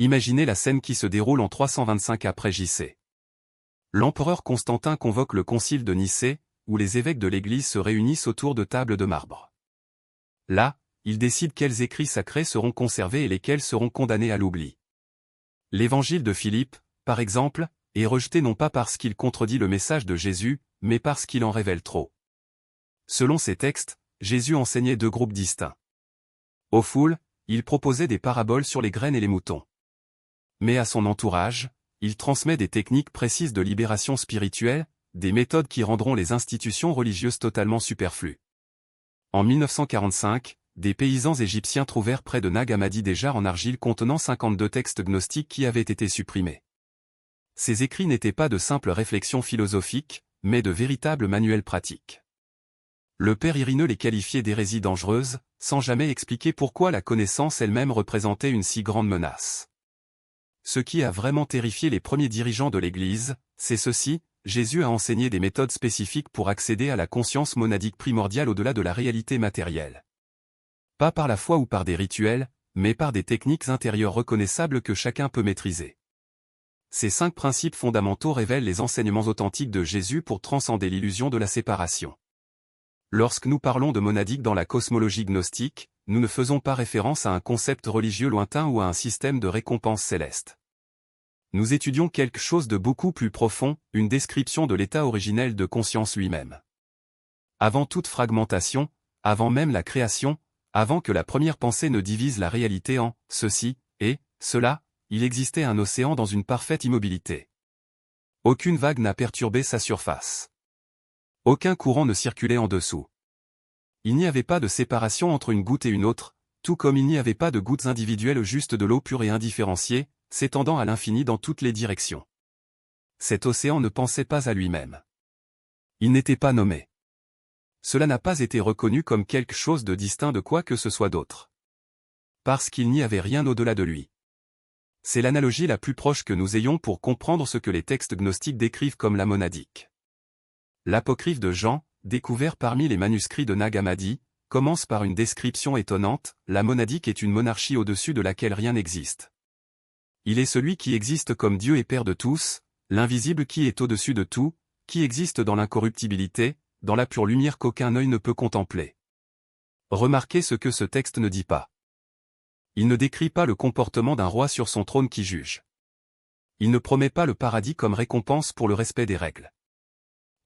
Imaginez la scène qui se déroule en 325 après J.C. L'empereur Constantin convoque le concile de Nicée, où les évêques de l'Église se réunissent autour de tables de marbre. Là, il décide quels écrits sacrés seront conservés et lesquels seront condamnés à l'oubli. L'évangile de Philippe, par exemple, est rejeté non pas parce qu'il contredit le message de Jésus, mais parce qu'il en révèle trop. Selon ces textes, Jésus enseignait deux groupes distincts. Aux foules, il proposait des paraboles sur les graines et les moutons. Mais à son entourage, il transmet des techniques précises de libération spirituelle, des méthodes qui rendront les institutions religieuses totalement superflues. En 1945, des paysans égyptiens trouvèrent près de Nag Hammadi des jarres en argile contenant 52 textes gnostiques qui avaient été supprimés. Ces écrits n'étaient pas de simples réflexions philosophiques, mais de véritables manuels pratiques. Le père Irénée les qualifiait d'hérésie dangereuse, sans jamais expliquer pourquoi la connaissance elle-même représentait une si grande menace. Ce qui a vraiment terrifié les premiers dirigeants de l'Église, c'est ceci: Jésus a enseigné des méthodes spécifiques pour accéder à la conscience monadique primordiale au-delà de la réalité matérielle. Pas par la foi ou par des rituels, mais par des techniques intérieures reconnaissables que chacun peut maîtriser. Ces 5 principes fondamentaux révèlent les enseignements authentiques de Jésus pour transcender l'illusion de la séparation. Lorsque nous parlons de monadique dans la cosmologie gnostique, nous ne faisons pas référence à un concept religieux lointain ou à un système de récompense céleste. Nous étudions quelque chose de beaucoup plus profond, une description de l'état originel de conscience lui-même. Avant toute fragmentation, avant même la création, avant que la première pensée ne divise la réalité en « ceci » et « cela », il existait un océan dans une parfaite immobilité. Aucune vague n'a perturbé sa surface. Aucun courant ne circulait en dessous. Il n'y avait pas de séparation entre une goutte et une autre, tout comme il n'y avait pas de gouttes individuelles, juste de l'eau pure et indifférenciée, s'étendant à l'infini dans toutes les directions. Cet océan ne pensait pas à lui-même. Il n'était pas nommé. Cela n'a pas été reconnu comme quelque chose de distinct de quoi que ce soit d'autre. Parce qu'il n'y avait rien au-delà de lui. C'est l'analogie la plus proche que nous ayons pour comprendre ce que les textes gnostiques décrivent comme la monadique. L'apocryphe de Jean, découvert parmi les manuscrits de Nag Hammadi, commence par une description étonnante: la monadique est une monarchie au-dessus de laquelle rien n'existe. Il est celui qui existe comme Dieu et Père de tous, l'invisible qui est au-dessus de tout, qui existe dans l'incorruptibilité, dans la pure lumière qu'aucun œil ne peut contempler. Remarquez ce que ce texte ne dit pas. Il ne décrit pas le comportement d'un roi sur son trône qui juge. Il ne promet pas le paradis comme récompense pour le respect des règles.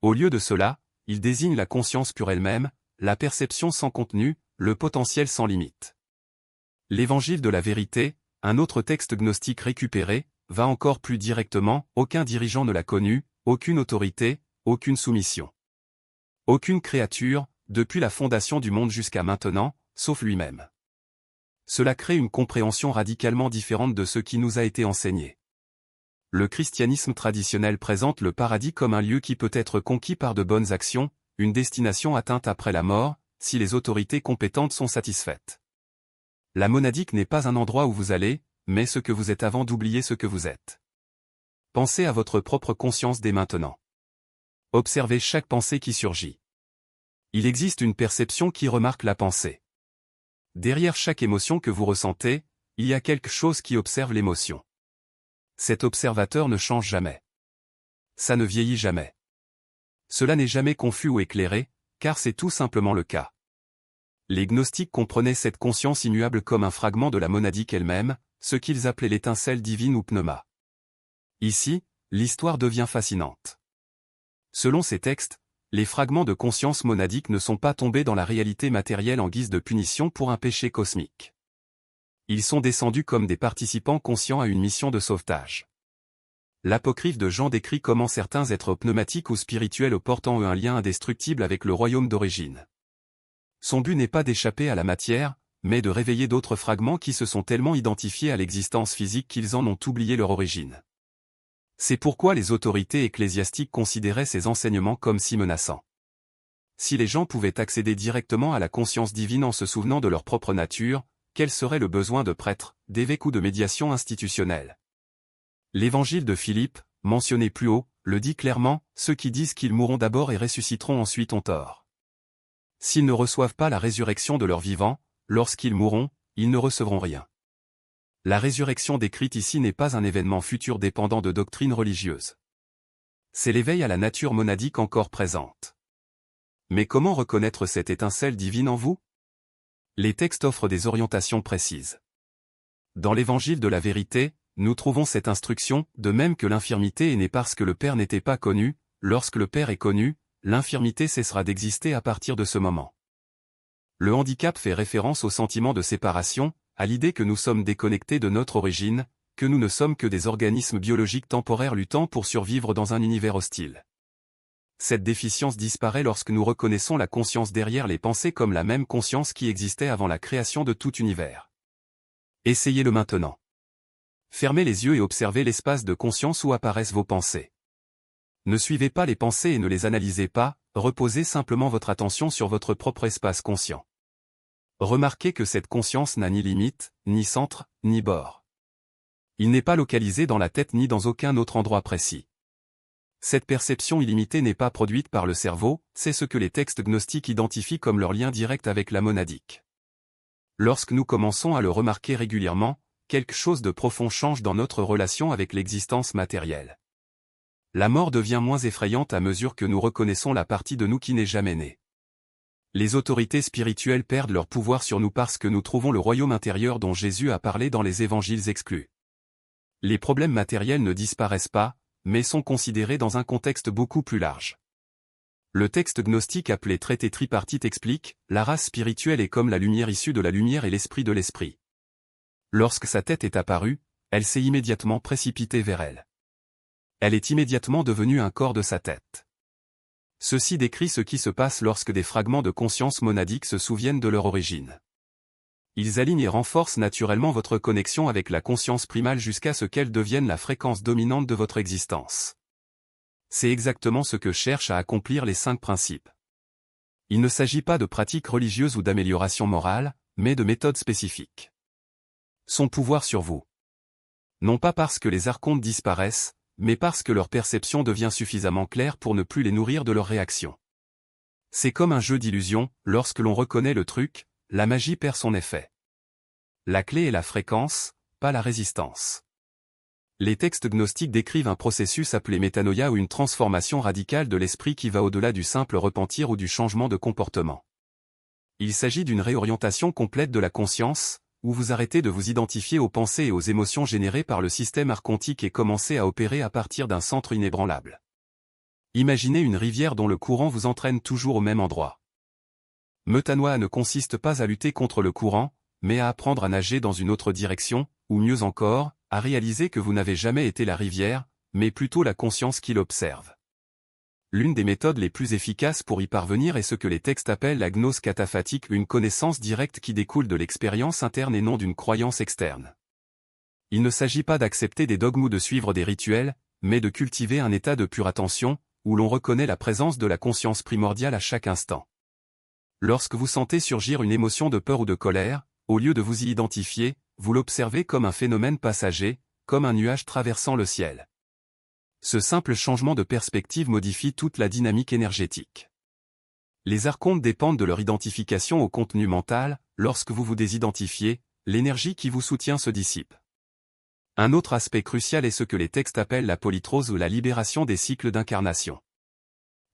Au lieu de cela, il désigne la conscience pure elle-même, la perception sans contenu, le potentiel sans limite. L'évangile de la vérité, un autre texte gnostique récupéré, va encore plus directement: aucun dirigeant ne l'a connu, aucune autorité, aucune soumission. Aucune créature, depuis la fondation du monde jusqu'à maintenant, sauf lui-même. Cela crée une compréhension radicalement différente de ce qui nous a été enseigné. Le christianisme traditionnel présente le paradis comme un lieu qui peut être conquis par de bonnes actions, une destination atteinte après la mort, si les autorités compétentes sont satisfaites. La monadique n'est pas un endroit où vous allez, mais ce que vous êtes avant d'oublier ce que vous êtes. Pensez à votre propre conscience dès maintenant. Observez chaque pensée qui surgit. Il existe une perception qui remarque la pensée. Derrière chaque émotion que vous ressentez, il y a quelque chose qui observe l'émotion. Cet observateur ne change jamais. Ça ne vieillit jamais. Cela n'est jamais confus ou éclairé, car c'est tout simplement le cas. Les gnostiques comprenaient cette conscience immuable comme un fragment de la monadique elle-même, ce qu'ils appelaient l'étincelle divine ou pneuma. Ici, l'histoire devient fascinante. Selon ces textes, les fragments de conscience monadique ne sont pas tombés dans la réalité matérielle en guise de punition pour un péché cosmique. Ils sont descendus comme des participants conscients à une mission de sauvetage. L'apocryphe de Jean décrit comment certains êtres pneumatiques ou spirituels portant eux un lien indestructible avec le royaume d'origine. Son but n'est pas d'échapper à la matière, mais de réveiller d'autres fragments qui se sont tellement identifiés à l'existence physique qu'ils en ont oublié leur origine. C'est pourquoi les autorités ecclésiastiques considéraient ces enseignements comme si menaçants. Si les gens pouvaient accéder directement à la conscience divine en se souvenant de leur propre nature, quel serait le besoin de prêtres, d'évêques ou de médiation institutionnelle? L'évangile de Philippe, mentionné plus haut, le dit clairement: ceux qui disent qu'ils mourront d'abord et ressusciteront ensuite ont tort. S'ils ne reçoivent pas la résurrection de leurs vivants, lorsqu'ils mourront, ils ne recevront rien. La résurrection décrite ici n'est pas un événement futur dépendant de doctrines religieuses. C'est l'éveil à la nature monadique encore présente. Mais comment reconnaître cette étincelle divine en vous? Les textes offrent des orientations précises. Dans l'Évangile de la vérité, nous trouvons cette instruction, de même que l'infirmité est née parce que le Père n'était pas connu, lorsque le Père est connu, l'infirmité cessera d'exister à partir de ce moment. Le handicap fait référence au sentiment de séparation, à l'idée que nous sommes déconnectés de notre origine, que nous ne sommes que des organismes biologiques temporaires luttant pour survivre dans un univers hostile. Cette déficience disparaît lorsque nous reconnaissons la conscience derrière les pensées comme la même conscience qui existait avant la création de tout univers. Essayez-le maintenant. Fermez les yeux et observez l'espace de conscience où apparaissent vos pensées. Ne suivez pas les pensées et ne les analysez pas, reposez simplement votre attention sur votre propre espace conscient. Remarquez que cette conscience n'a ni limite, ni centre, ni bord. Il n'est pas localisé dans la tête ni dans aucun autre endroit précis. Cette perception illimitée n'est pas produite par le cerveau, c'est ce que les textes gnostiques identifient comme leur lien direct avec la monadique. Lorsque nous commençons à le remarquer régulièrement, quelque chose de profond change dans notre relation avec l'existence matérielle. La mort devient moins effrayante à mesure que nous reconnaissons la partie de nous qui n'est jamais née. Les autorités spirituelles perdent leur pouvoir sur nous parce que nous trouvons le royaume intérieur dont Jésus a parlé dans les évangiles exclus. Les problèmes matériels ne disparaissent pas, mais sont considérés dans un contexte beaucoup plus large. Le texte gnostique appelé traité tripartite explique, la race spirituelle est comme la lumière issue de la lumière et l'esprit de l'esprit. Lorsque sa tête est apparue, elle s'est immédiatement précipitée vers elle. Elle est immédiatement devenue un corps de sa tête. Ceci décrit ce qui se passe lorsque des fragments de conscience monadique se souviennent de leur origine. Ils alignent et renforcent naturellement votre connexion avec la conscience primale jusqu'à ce qu'elle devienne la fréquence dominante de votre existence. C'est exactement ce que cherchent à accomplir les 5 principes. Il ne s'agit pas de pratiques religieuses ou d'amélioration morale, mais de méthodes spécifiques. Son pouvoir sur vous. Non pas parce que les archontes disparaissent, mais parce que leur perception devient suffisamment claire pour ne plus les nourrir de leurs réactions. C'est comme un jeu d'illusion, lorsque l'on reconnaît le truc, la magie perd son effet. La clé est la fréquence, pas la résistance. Les textes gnostiques décrivent un processus appelé métanoïa ou une transformation radicale de l'esprit qui va au-delà du simple repentir ou du changement de comportement. Il s'agit d'une réorientation complète de la conscience, où vous arrêtez de vous identifier aux pensées et aux émotions générées par le système archontique et commencez à opérer à partir d'un centre inébranlable. Imaginez une rivière dont le courant vous entraîne toujours au même endroit. Metanoïa ne consiste pas à lutter contre le courant, mais à apprendre à nager dans une autre direction, ou mieux encore, à réaliser que vous n'avez jamais été la rivière, mais plutôt la conscience qui l'observe. L'une des méthodes les plus efficaces pour y parvenir est ce que les textes appellent la gnose cataphatique, une connaissance directe qui découle de l'expérience interne et non d'une croyance externe. Il ne s'agit pas d'accepter des dogmes ou de suivre des rituels, mais de cultiver un état de pure attention, où l'on reconnaît la présence de la conscience primordiale à chaque instant. Lorsque vous sentez surgir une émotion de peur ou de colère, au lieu de vous y identifier, vous l'observez comme un phénomène passager, comme un nuage traversant le ciel. Ce simple changement de perspective modifie toute la dynamique énergétique. Les archontes dépendent de leur identification au contenu mental, lorsque vous vous désidentifiez, l'énergie qui vous soutient se dissipe. Un autre aspect crucial est ce que les textes appellent la polytrose ou la libération des cycles d'incarnation.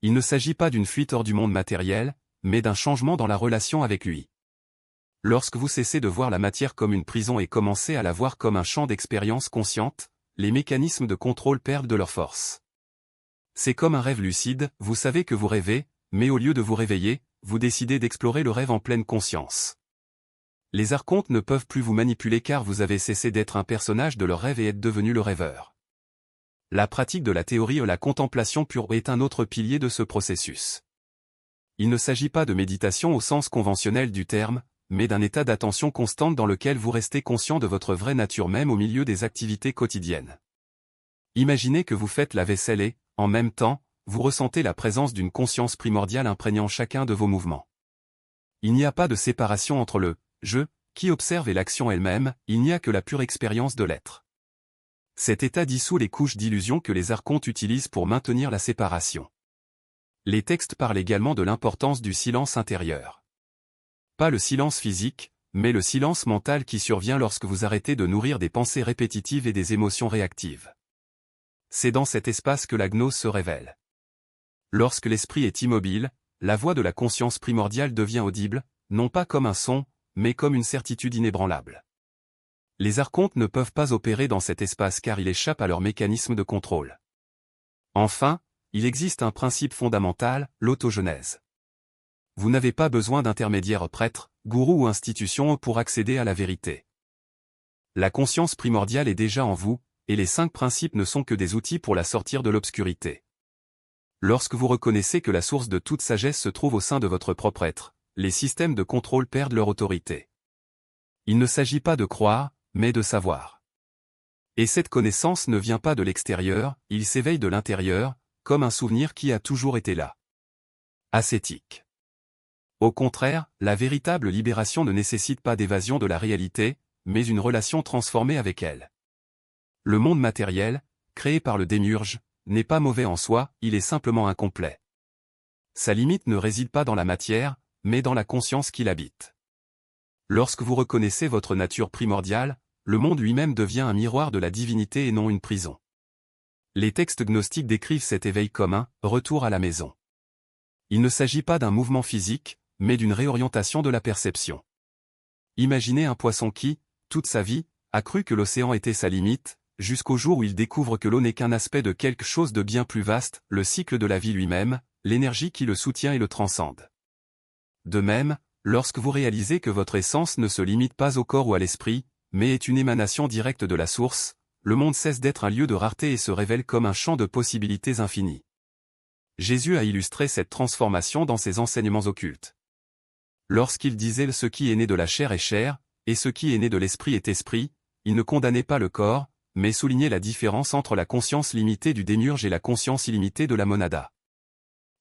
Il ne s'agit pas d'une fuite hors du monde matériel, mais d'un changement dans la relation avec lui. Lorsque vous cessez de voir la matière comme une prison et commencez à la voir comme un champ d'expérience consciente, les mécanismes de contrôle perdent de leur force. C'est comme un rêve lucide, vous savez que vous rêvez, mais au lieu de vous réveiller, vous décidez d'explorer le rêve en pleine conscience. Les archontes ne peuvent plus vous manipuler car vous avez cessé d'être un personnage de leur rêve et êtes devenu le rêveur. La pratique de la théorie ou la contemplation pure est un autre pilier de ce processus. Il ne s'agit pas de méditation au sens conventionnel du terme, mais d'un état d'attention constante dans lequel vous restez conscient de votre vraie nature même au milieu des activités quotidiennes. Imaginez que vous faites la vaisselle et, en même temps, vous ressentez la présence d'une conscience primordiale imprégnant chacun de vos mouvements. Il n'y a pas de séparation entre le « je » qui observe et l'action elle-même, il n'y a que la pure expérience de l'être. Cet état dissout les couches d'illusion que les archontes utilisent pour maintenir la séparation. Les textes parlent également de l'importance du silence intérieur. Pas le silence physique, mais le silence mental qui survient lorsque vous arrêtez de nourrir des pensées répétitives et des émotions réactives. C'est dans cet espace que la gnose se révèle. Lorsque l'esprit est immobile, la voix de la conscience primordiale devient audible, non pas comme un son, mais comme une certitude inébranlable. Les archontes ne peuvent pas opérer dans cet espace car il échappe à leur mécanisme de contrôle. Enfin, il existe un principe fondamental, l'autogenèse. Vous n'avez pas besoin d'intermédiaire prêtre, gourou ou institution pour accéder à la vérité. La conscience primordiale est déjà en vous, et les 5 principes ne sont que des outils pour la sortir de l'obscurité. Lorsque vous reconnaissez que la source de toute sagesse se trouve au sein de votre propre être, les systèmes de contrôle perdent leur autorité. Il ne s'agit pas de croire, mais de savoir. Et cette connaissance ne vient pas de l'extérieur, il s'éveille de l'intérieur, comme un souvenir qui a toujours été là. Ascétique. Au contraire, la véritable libération ne nécessite pas d'évasion de la réalité, mais une relation transformée avec elle. Le monde matériel, créé par le démiurge, n'est pas mauvais en soi, il est simplement incomplet. Sa limite ne réside pas dans la matière, mais dans la conscience qui l'habite. Lorsque vous reconnaissez votre nature primordiale, le monde lui-même devient un miroir de la divinité et non une prison. Les textes gnostiques décrivent cet éveil comme un « retour à la maison ». Il ne s'agit pas d'un mouvement physique, mais d'une réorientation de la perception. Imaginez un poisson qui, toute sa vie, a cru que l'océan était sa limite, jusqu'au jour où il découvre que l'eau n'est qu'un aspect de quelque chose de bien plus vaste, le cycle de la vie lui-même, l'énergie qui le soutient et le transcende. De même, lorsque vous réalisez que votre essence ne se limite pas au corps ou à l'esprit, mais est une émanation directe de la source, le monde cesse d'être un lieu de rareté et se révèle comme un champ de possibilités infinies. Jésus a illustré cette transformation dans ses enseignements occultes. Lorsqu'il disait « ce qui est né de la chair est chair, et ce qui est né de l'esprit est esprit », il ne condamnait pas le corps, mais soulignait la différence entre la conscience limitée du démiurge et la conscience illimitée de la monada.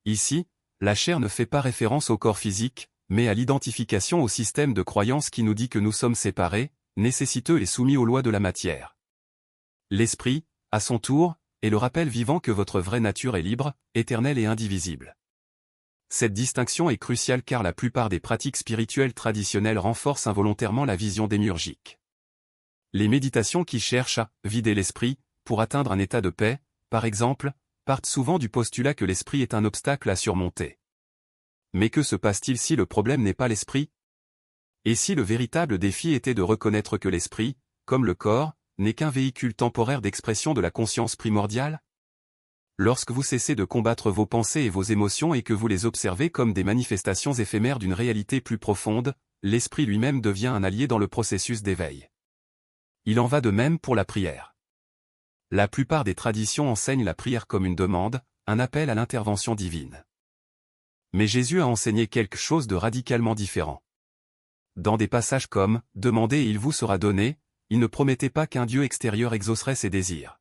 Ici, la chair ne fait pas référence au corps physique, mais à l'identification au système de croyance qui nous dit que nous sommes séparés, nécessiteux et soumis aux lois de la matière. L'esprit, à son tour, est le rappel vivant que votre vraie nature est libre, éternelle et indivisible. Cette distinction est cruciale car la plupart des pratiques spirituelles traditionnelles renforcent involontairement la vision démiurgique. Les méditations qui cherchent à vider l'esprit, pour atteindre un état de paix, par exemple, partent souvent du postulat que l'esprit est un obstacle à surmonter. Mais que se passe-t-il si le problème n'est pas l'esprit? Et si le véritable défi était de reconnaître que l'esprit, comme le corps, n'est qu'un véhicule temporaire d'expression de la conscience primordiale? Lorsque vous cessez de combattre vos pensées et vos émotions et que vous les observez comme des manifestations éphémères d'une réalité plus profonde, l'esprit lui-même devient un allié dans le processus d'éveil. Il en va de même pour la prière. La plupart des traditions enseignent la prière comme une demande, un appel à l'intervention divine. Mais Jésus a enseigné quelque chose de radicalement différent. Dans des passages comme « Demandez et il vous sera donné », il ne promettait pas qu'un Dieu extérieur exaucerait ses désirs.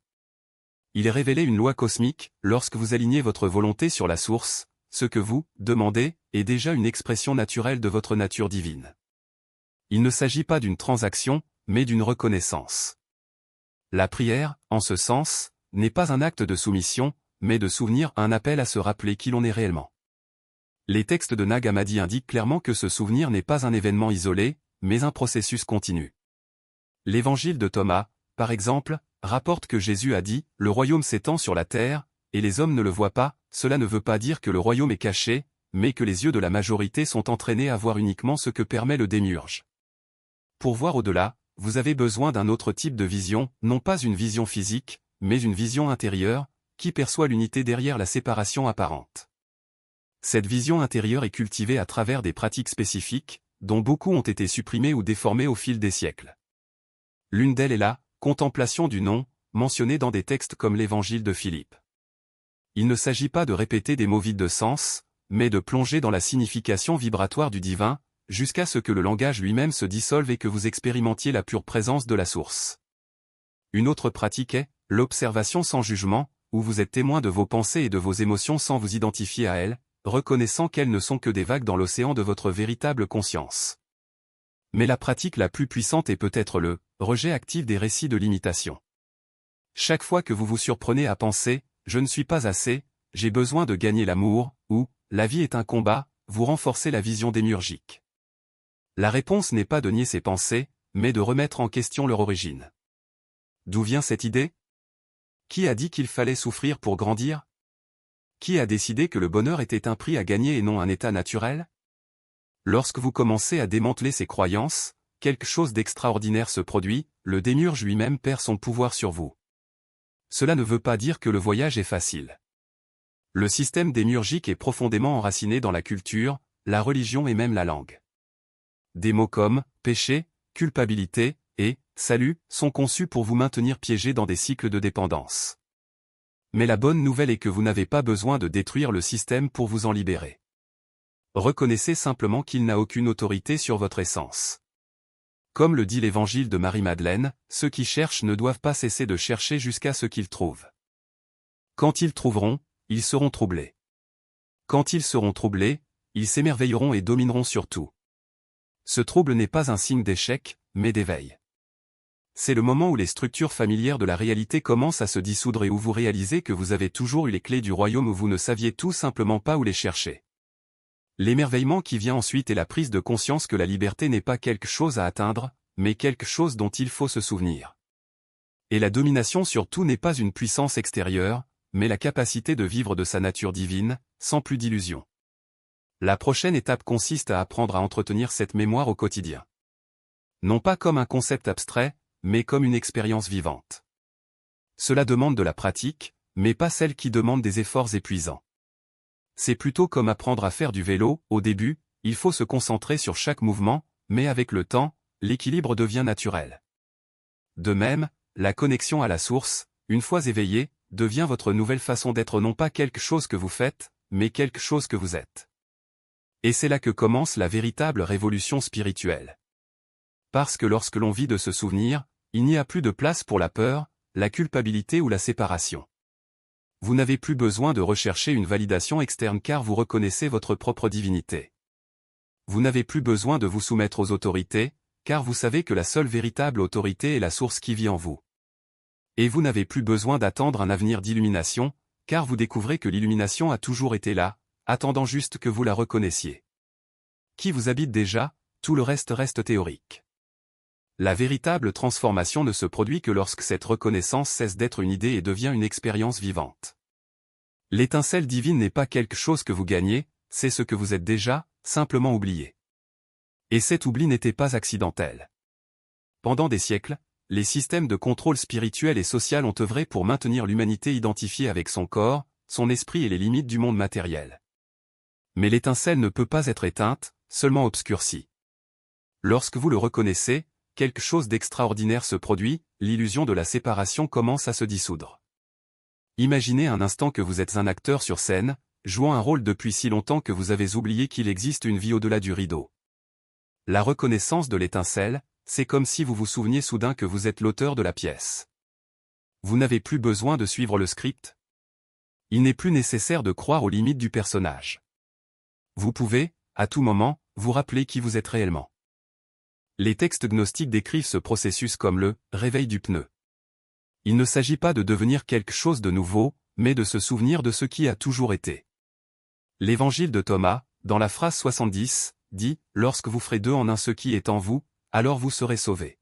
Il révélait une loi cosmique, lorsque vous alignez votre volonté sur la source, ce que vous demandez est déjà une expression naturelle de votre nature divine. Il ne s'agit pas d'une transaction, mais d'une reconnaissance. La prière, en ce sens, n'est pas un acte de soumission, mais de souvenir, un appel à se rappeler qui l'on est réellement. Les textes de Nag Hammadi indiquent clairement que ce souvenir n'est pas un événement isolé, mais un processus continu. L'évangile de Thomas, par exemple, rapporte que Jésus a dit « Le royaume s'étend sur la terre, et les hommes ne le voient pas », cela ne veut pas dire que le royaume est caché, mais que les yeux de la majorité sont entraînés à voir uniquement ce que permet le démiurge. Pour voir au-delà, vous avez besoin d'un autre type de vision, non pas une vision physique, mais une vision intérieure, qui perçoit l'unité derrière la séparation apparente. Cette vision intérieure est cultivée à travers des pratiques spécifiques, dont beaucoup ont été supprimées ou déformées au fil des siècles. L'une d'elles est la contemplation du non, mentionnée dans des textes comme l'Évangile de Philippe. Il ne s'agit pas de répéter des mots vides de sens, mais de plonger dans la signification vibratoire du divin, jusqu'à ce que le langage lui-même se dissolve et que vous expérimentiez la pure présence de la source. Une autre pratique est l'observation sans jugement, où vous êtes témoin de vos pensées et de vos émotions sans vous identifier à elles, reconnaissant qu'elles ne sont que des vagues dans l'océan de votre véritable conscience. Mais la pratique la plus puissante est peut-être le rejet actif des récits de limitation. Chaque fois que vous vous surprenez à penser « je ne suis pas assez, j'ai besoin de gagner l'amour » ou « la vie est un combat », vous renforcez la vision démiurgique. La réponse n'est pas de nier ses pensées, mais de remettre en question leur origine. D'où vient cette idée? Qui a dit qu'il fallait souffrir pour grandir? Qui a décidé que le bonheur était un prix à gagner et non un état naturel? Lorsque vous commencez à démanteler ces croyances, quelque chose d'extraordinaire se produit, le démiurge lui-même perd son pouvoir sur vous. Cela ne veut pas dire que le voyage est facile. Le système démiurgique est profondément enraciné dans la culture, la religion et même la langue. Des mots comme « péché »,« culpabilité » et « salut » sont conçus pour vous maintenir piégé dans des cycles de dépendance. Mais la bonne nouvelle est que vous n'avez pas besoin de détruire le système pour vous en libérer. Reconnaissez simplement qu'il n'a aucune autorité sur votre essence. Comme le dit l'évangile de Marie-Madeleine, ceux qui cherchent ne doivent pas cesser de chercher jusqu'à ce qu'ils trouvent. Quand ils trouveront, ils seront troublés. Quand ils seront troublés, ils s'émerveilleront et domineront sur tout. Ce trouble n'est pas un signe d'échec, mais d'éveil. C'est le moment où les structures familières de la réalité commencent à se dissoudre et où vous réalisez que vous avez toujours eu les clés du royaume où vous ne saviez tout simplement pas où les chercher. L'émerveillement qui vient ensuite est la prise de conscience que la liberté n'est pas quelque chose à atteindre, mais quelque chose dont il faut se souvenir. Et la domination sur tout n'est pas une puissance extérieure, mais la capacité de vivre de sa nature divine, sans plus d'illusions. La prochaine étape consiste à apprendre à entretenir cette mémoire au quotidien. Non pas comme un concept abstrait, mais comme une expérience vivante. Cela demande de la pratique, mais pas celle qui demande des efforts épuisants. C'est plutôt comme apprendre à faire du vélo, au début, il faut se concentrer sur chaque mouvement, mais avec le temps, l'équilibre devient naturel. De même, la connexion à la source, une fois éveillée, devient votre nouvelle façon d'être non pas quelque chose que vous faites, mais quelque chose que vous êtes. Et c'est là que commence la véritable révolution spirituelle. Parce que lorsque l'on vit de se souvenir, il n'y a plus de place pour la peur, la culpabilité ou la séparation. Vous n'avez plus besoin de rechercher une validation externe car vous reconnaissez votre propre divinité. Vous n'avez plus besoin de vous soumettre aux autorités, car vous savez que la seule véritable autorité est la source qui vit en vous. Et vous n'avez plus besoin d'attendre un avenir d'illumination, car vous découvrez que l'illumination a toujours été là, attendant juste que vous la reconnaissiez. Qui vous habite déjà, tout le reste théorique. La véritable transformation ne se produit que lorsque cette reconnaissance cesse d'être une idée et devient une expérience vivante. L'étincelle divine n'est pas quelque chose que vous gagnez, c'est ce que vous êtes déjà, simplement oublié. Et cet oubli n'était pas accidentel. Pendant des siècles, les systèmes de contrôle spirituel et social ont œuvré pour maintenir l'humanité identifiée avec son corps, son esprit et les limites du monde matériel. Mais l'étincelle ne peut pas être éteinte, seulement obscurcie. Lorsque vous le reconnaissez, quelque chose d'extraordinaire se produit, l'illusion de la séparation commence à se dissoudre. Imaginez un instant que vous êtes un acteur sur scène, jouant un rôle depuis si longtemps que vous avez oublié qu'il existe une vie au-delà du rideau. La reconnaissance de l'étincelle, c'est comme si vous vous souveniez soudain que vous êtes l'auteur de la pièce. Vous n'avez plus besoin de suivre le script. Il n'est plus nécessaire de croire aux limites du personnage. Vous pouvez, à tout moment, vous rappeler qui vous êtes réellement. Les textes gnostiques décrivent ce processus comme le « réveil du pneu ». Il ne s'agit pas de devenir quelque chose de nouveau, mais de se souvenir de ce qui a toujours été. L'évangile de Thomas, dans la phrase 70, dit « Lorsque vous ferez deux en un ce qui est en vous, alors vous serez sauvés ».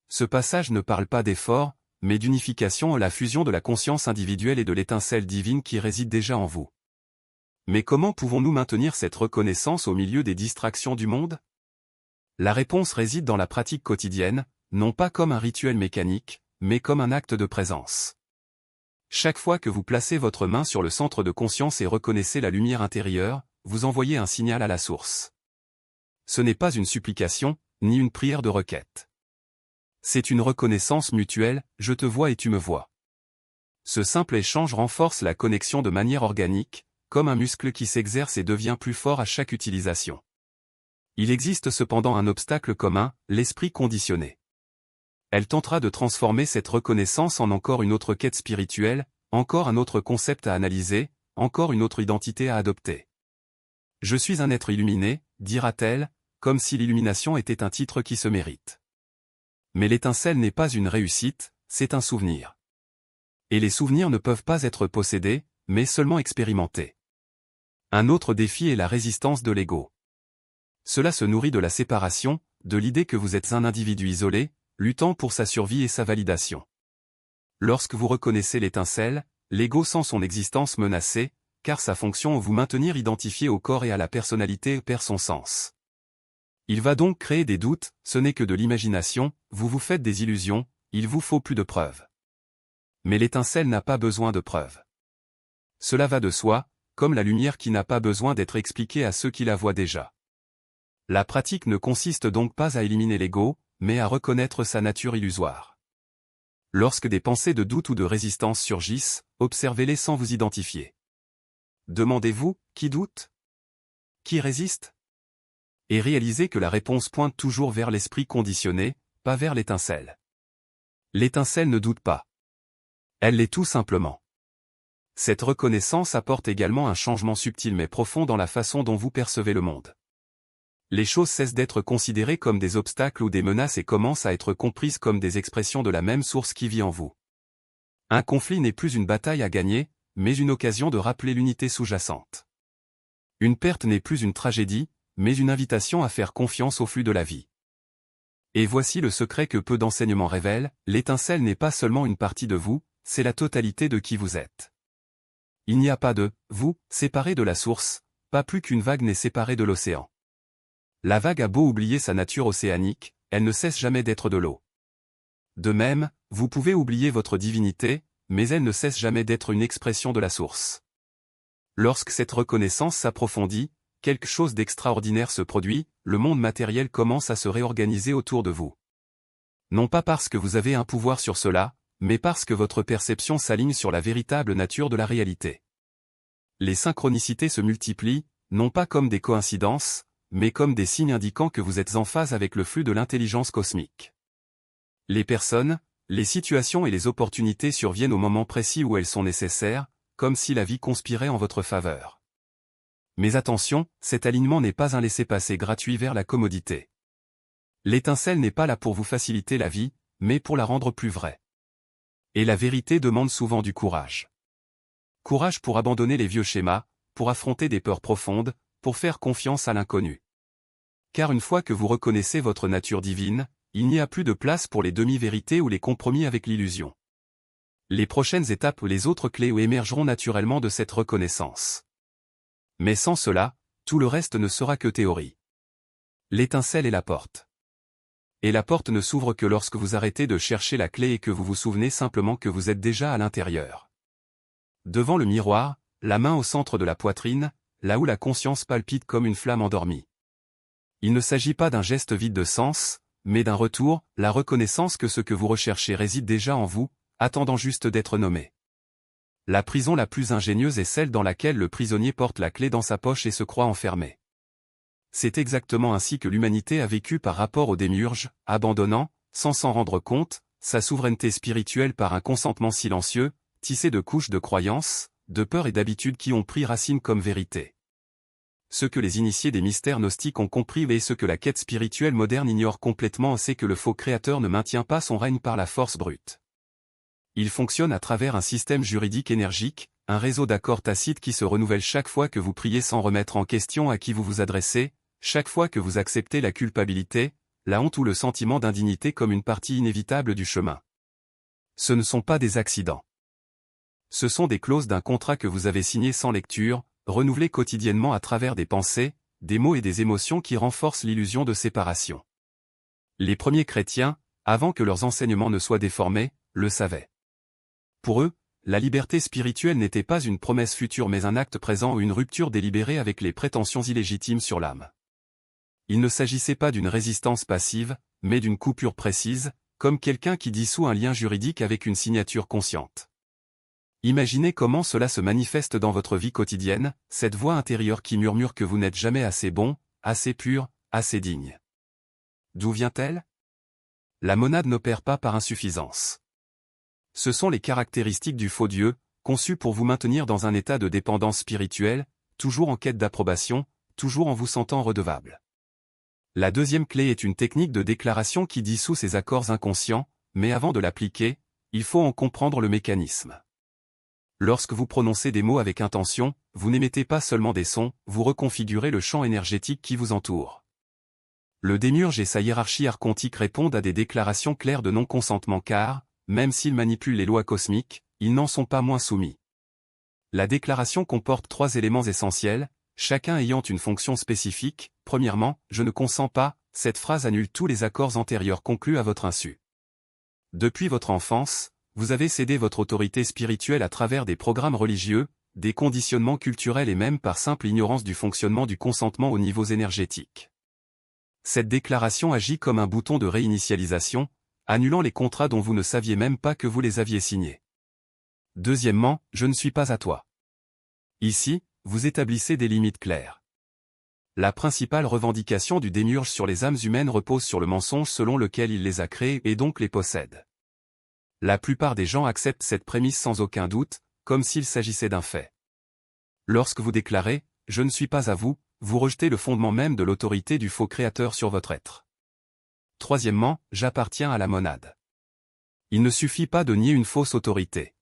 Ce passage ne parle pas d'effort, mais d'unification à la fusion de la conscience individuelle et de l'étincelle divine qui réside déjà en vous. Mais comment pouvons-nous maintenir cette reconnaissance au milieu des distractions du monde ? La réponse réside dans la pratique quotidienne, non pas comme un rituel mécanique, mais comme un acte de présence. Chaque fois que vous placez votre main sur le centre de conscience et reconnaissez la lumière intérieure, vous envoyez un signal à la source. Ce n'est pas une supplication, ni une prière de requête. C'est une reconnaissance mutuelle, je te vois et tu me vois. Ce simple échange renforce la connexion de manière organique, comme un muscle qui s'exerce et devient plus fort à chaque utilisation. Il existe cependant un obstacle commun, l'esprit conditionné. Elle tentera de transformer cette reconnaissance en encore une autre quête spirituelle, encore un autre concept à analyser, encore une autre identité à adopter. Je suis un être illuminé, dira-t-elle, comme si l'illumination était un titre qui se mérite. Mais l'étincelle n'est pas une réussite, c'est un souvenir. Et les souvenirs ne peuvent pas être possédés, mais seulement expérimentés. Un autre défi est la résistance de l'ego. Cela se nourrit de la séparation, de l'idée que vous êtes un individu isolé, luttant pour sa survie et sa validation. Lorsque vous reconnaissez l'étincelle, l'ego sent son existence menacée, car sa fonction vous maintenir identifié au corps et à la personnalité perd son sens. Il va donc créer des doutes, ce n'est que de l'imagination, vous vous faites des illusions, il vous faut plus de preuves. Mais l'étincelle n'a pas besoin de preuves. Cela va de soi, comme la lumière qui n'a pas besoin d'être expliquée à ceux qui la voient déjà. La pratique ne consiste donc pas à éliminer l'ego, mais à reconnaître sa nature illusoire. Lorsque des pensées de doute ou de résistance surgissent, observez-les sans vous identifier. Demandez-vous, qui doute? Qui résiste? Et réalisez que la réponse pointe toujours vers l'esprit conditionné, pas vers l'étincelle. L'étincelle ne doute pas. Elle l'est tout simplement. Cette reconnaissance apporte également un changement subtil mais profond dans la façon dont vous percevez le monde. Les choses cessent d'être considérées comme des obstacles ou des menaces et commencent à être comprises comme des expressions de la même source qui vit en vous. Un conflit n'est plus une bataille à gagner, mais une occasion de rappeler l'unité sous-jacente. Une perte n'est plus une tragédie, mais une invitation à faire confiance au flux de la vie. Et voici le secret que peu d'enseignements révèlent, l'étincelle n'est pas seulement une partie de vous, c'est la totalité de qui vous êtes. Il n'y a pas de « vous » séparé de la source, pas plus qu'une vague n'est séparée de l'océan. La vague a beau oublier sa nature océanique, elle ne cesse jamais d'être de l'eau. De même, vous pouvez oublier votre divinité, mais elle ne cesse jamais d'être une expression de la source. Lorsque cette reconnaissance s'approfondit, quelque chose d'extraordinaire se produit, le monde matériel commence à se réorganiser autour de vous. Non pas parce que vous avez un pouvoir sur cela, mais parce que votre perception s'aligne sur la véritable nature de la réalité. Les synchronicités se multiplient, non pas comme des coïncidences, mais comme des signes indiquant que vous êtes en phase avec le flux de l'intelligence cosmique. Les personnes, les situations et les opportunités surviennent au moment précis où elles sont nécessaires, comme si la vie conspirait en votre faveur. Mais attention, cet alignement n'est pas un laissez-passer gratuit vers la commodité. L'étincelle n'est pas là pour vous faciliter la vie, mais pour la rendre plus vraie. Et la vérité demande souvent du courage. Courage pour abandonner les vieux schémas, pour affronter des peurs profondes, pour faire confiance à l'inconnu. Car une fois que vous reconnaissez votre nature divine, il n'y a plus de place pour les demi-vérités ou les compromis avec l'illusion. Les prochaines étapes ou les autres clés émergeront naturellement de cette reconnaissance. Mais sans cela, tout le reste ne sera que théorie. L'étincelle est la porte. Et la porte ne s'ouvre que lorsque vous arrêtez de chercher la clé et que vous vous souvenez simplement que vous êtes déjà à l'intérieur. Devant le miroir, la main au centre de la poitrine, là où la conscience palpite comme une flamme endormie. Il ne s'agit pas d'un geste vide de sens, mais d'un retour, la reconnaissance que ce que vous recherchez réside déjà en vous, attendant juste d'être nommé. La prison la plus ingénieuse est celle dans laquelle le prisonnier porte la clé dans sa poche et se croit enfermé. C'est exactement ainsi que l'humanité a vécu par rapport aux démiurges, abandonnant, sans s'en rendre compte, sa souveraineté spirituelle par un consentement silencieux, tissé de couches de croyances, de peurs et d'habitudes qui ont pris racine comme vérité. Ce que les initiés des mystères gnostiques ont compris et ce que la quête spirituelle moderne ignore complètement, c'est que le faux créateur ne maintient pas son règne par la force brute. Il fonctionne à travers un système juridique énergique, un réseau d'accords tacites qui se renouvelle chaque fois que vous priez sans remettre en question à qui vous vous adressez, chaque fois que vous acceptez la culpabilité, la honte ou le sentiment d'indignité comme une partie inévitable du chemin. Ce ne sont pas des accidents. Ce sont des clauses d'un contrat que vous avez signé sans lecture, renouvelées quotidiennement à travers des pensées, des mots et des émotions qui renforcent l'illusion de séparation. Les premiers chrétiens, avant que leurs enseignements ne soient déformés, le savaient. Pour eux, la liberté spirituelle n'était pas une promesse future mais un acte présent ou une rupture délibérée avec les prétentions illégitimes sur l'âme. Il ne s'agissait pas d'une résistance passive, mais d'une coupure précise, comme quelqu'un qui dissout un lien juridique avec une signature consciente. Imaginez comment cela se manifeste dans votre vie quotidienne, cette voix intérieure qui murmure que vous n'êtes jamais assez bon, assez pur, assez digne. D'où vient-elle? La monade n'opère pas par insuffisance. Ce sont les caractéristiques du faux Dieu, conçus pour vous maintenir dans un état de dépendance spirituelle, toujours en quête d'approbation, toujours en vous sentant redevable. La deuxième clé est une technique de déclaration qui dissout ces accords inconscients, mais avant de l'appliquer, il faut en comprendre le mécanisme. Lorsque vous prononcez des mots avec intention, vous n'émettez pas seulement des sons, vous reconfigurez le champ énergétique qui vous entoure. Le démiurge et sa hiérarchie archontique répondent à des déclarations claires de non-consentement car, même s'ils manipulent les lois cosmiques, ils n'en sont pas moins soumis. La déclaration comporte 3 éléments essentiels, chacun ayant une fonction spécifique. Premièrement, je ne consens pas, cette phrase annule tous les accords antérieurs conclus à votre insu. Depuis votre enfance, vous avez cédé votre autorité spirituelle à travers des programmes religieux, des conditionnements culturels et même par simple ignorance du fonctionnement du consentement aux niveaux énergétiques. Cette déclaration agit comme un bouton de réinitialisation, annulant les contrats dont vous ne saviez même pas que vous les aviez signés. Deuxièmement, je ne suis pas à toi. Ici, vous établissez des limites claires. La principale revendication du démiurge sur les âmes humaines repose sur le mensonge selon lequel il les a créées et donc les possède. La plupart des gens acceptent cette prémisse sans aucun doute, comme s'il s'agissait d'un fait. Lorsque vous déclarez « je ne suis pas à vous », vous rejetez le fondement même de l'autorité du faux créateur sur votre être. Troisièmement, j'appartiens à la monade. Il ne suffit pas de nier une fausse autorité.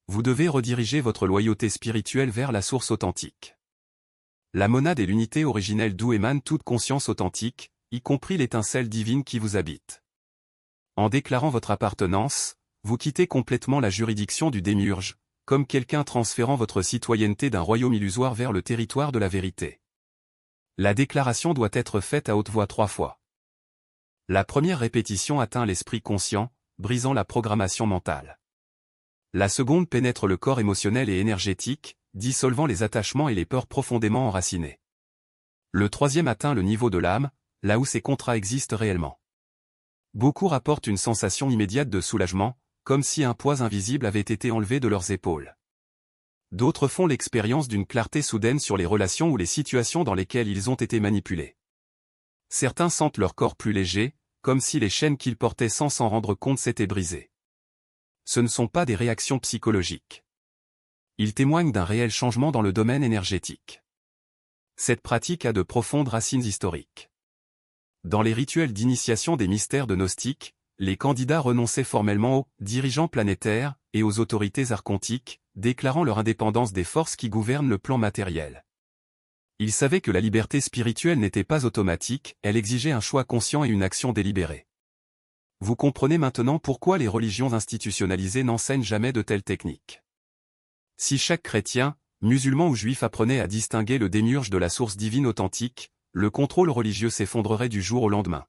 Vous devez rediriger votre loyauté spirituelle vers la source authentique. La monade est l'unité originelle d'où émane toute conscience authentique, y compris l'étincelle divine qui vous habite. En déclarant votre appartenance, vous quittez complètement la juridiction du démiurge, comme quelqu'un transférant votre citoyenneté d'un royaume illusoire vers le territoire de la vérité. La déclaration doit être faite à haute voix 3 fois. La première répétition atteint l'esprit conscient, brisant la programmation mentale. La seconde pénètre le corps émotionnel et énergétique, dissolvant les attachements et les peurs profondément enracinées. Le troisième atteint le niveau de l'âme, là où ces contrats existent réellement. Beaucoup rapportent une sensation immédiate de soulagement, comme si un poids invisible avait été enlevé de leurs épaules. D'autres font l'expérience d'une clarté soudaine sur les relations ou les situations dans lesquelles ils ont été manipulés. Certains sentent leur corps plus léger, comme si les chaînes qu'ils portaient sans s'en rendre compte s'étaient brisées. Ce ne sont pas des réactions psychologiques. Ils témoignent d'un réel changement dans le domaine énergétique. Cette pratique a de profondes racines historiques. Dans les rituels d'initiation des mystères de Gnostique, les candidats renonçaient formellement aux dirigeants planétaires et aux autorités archontiques, déclarant leur indépendance des forces qui gouvernent le plan matériel. Ils savaient que la liberté spirituelle n'était pas automatique, elle exigeait un choix conscient et une action délibérée. Vous comprenez maintenant pourquoi les religions institutionnalisées n'enseignent jamais de telles techniques. Si chaque chrétien, musulman ou juif apprenait à distinguer le démiurge de la source divine authentique, le contrôle religieux s'effondrerait du jour au lendemain.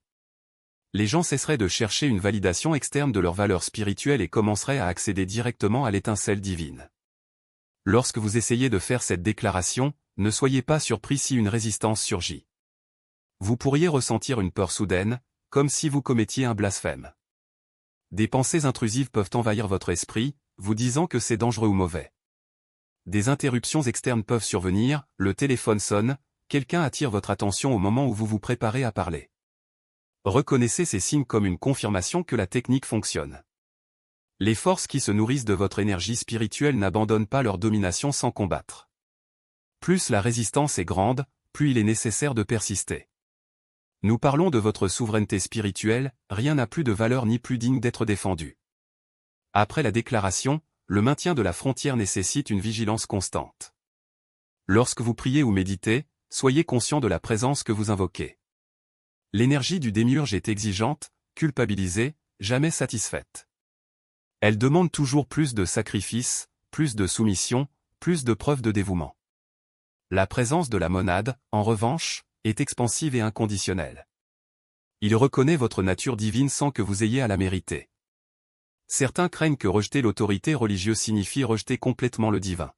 Les gens cesseraient de chercher une validation externe de leurs valeurs spirituelles et commenceraient à accéder directement à l'étincelle divine. Lorsque vous essayez de faire cette déclaration, ne soyez pas surpris si une résistance surgit. Vous pourriez ressentir une peur soudaine, comme si vous commettiez un blasphème. Des pensées intrusives peuvent envahir votre esprit, vous disant que c'est dangereux ou mauvais. Des interruptions externes peuvent survenir, le téléphone sonne, quelqu'un attire votre attention au moment où vous vous préparez à parler. Reconnaissez ces signes comme une confirmation que la technique fonctionne. Les forces qui se nourrissent de votre énergie spirituelle n'abandonnent pas leur domination sans combattre. Plus la résistance est grande, plus il est nécessaire de persister. Nous parlons de votre souveraineté spirituelle, rien n'a plus de valeur ni plus digne d'être défendu. Après la déclaration, le maintien de la frontière nécessite une vigilance constante. Lorsque vous priez ou méditez, soyez conscient de la présence que vous invoquez. L'énergie du démiurge est exigeante, culpabilisée, jamais satisfaite. Elle demande toujours plus de sacrifices, plus de soumission, plus de preuves de dévouement. La présence de la monade, en revanche, est expansive et inconditionnelle. Il reconnaît votre nature divine sans que vous ayez à la mériter. Certains craignent que rejeter l'autorité religieuse signifie rejeter complètement le divin.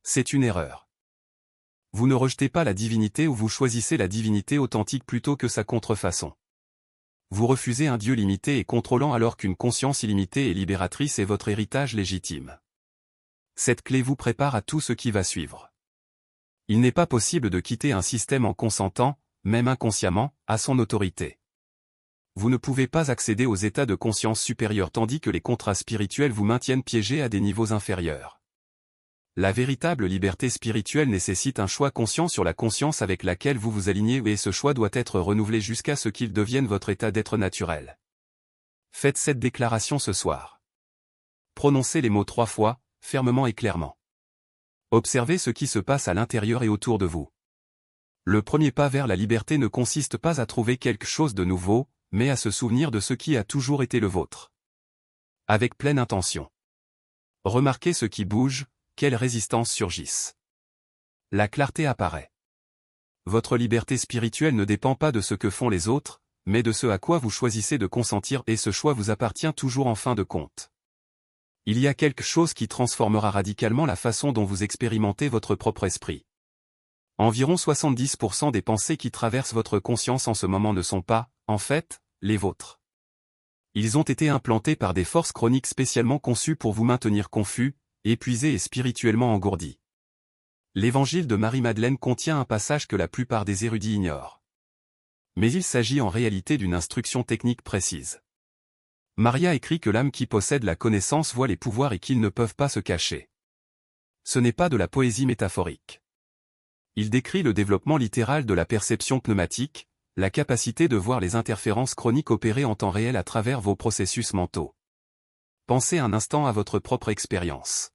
C'est une erreur. Vous ne rejetez pas la divinité ou vous choisissez la divinité authentique plutôt que sa contrefaçon. Vous refusez un Dieu limité et contrôlant alors qu'une conscience illimitée et libératrice est votre héritage légitime. Cette clé vous prépare à tout ce qui va suivre. Il n'est pas possible de quitter un système en consentant, même inconsciemment, à son autorité. Vous ne pouvez pas accéder aux états de conscience supérieurs tandis que les contrats spirituels vous maintiennent piégés à des niveaux inférieurs. La véritable liberté spirituelle nécessite un choix conscient sur la conscience avec laquelle vous vous alignez et ce choix doit être renouvelé jusqu'à ce qu'il devienne votre état d'être naturel. Faites cette déclaration ce soir. Prononcez les mots 3 fois, fermement et clairement. Observez ce qui se passe à l'intérieur et autour de vous. Le premier pas vers la liberté ne consiste pas à trouver quelque chose de nouveau, mais à se souvenir de ce qui a toujours été le vôtre. Avec pleine intention. Remarquez ce qui bouge, quelles résistances surgissent. La clarté apparaît. Votre liberté spirituelle ne dépend pas de ce que font les autres, mais de ce à quoi vous choisissez de consentir et ce choix vous appartient toujours en fin de compte. Il y a quelque chose qui transformera radicalement la façon dont vous expérimentez votre propre esprit. Environ 70% des pensées qui traversent votre conscience en ce moment ne sont pas, en fait, les vôtres. Ils ont été implantés par des forces chroniques spécialement conçues pour vous maintenir confus, épuisé et spirituellement engourdi. L'évangile de Marie-Madeleine contient un passage que la plupart des érudits ignorent. Mais il s'agit en réalité d'une instruction technique précise. Maria écrit que l'âme qui possède la connaissance voit les pouvoirs et qu'ils ne peuvent pas se cacher. Ce n'est pas de la poésie métaphorique. Il décrit le développement littéral de la perception pneumatique, la capacité de voir les interférences chroniques opérer en temps réel à travers vos processus mentaux. Pensez un instant à votre propre expérience.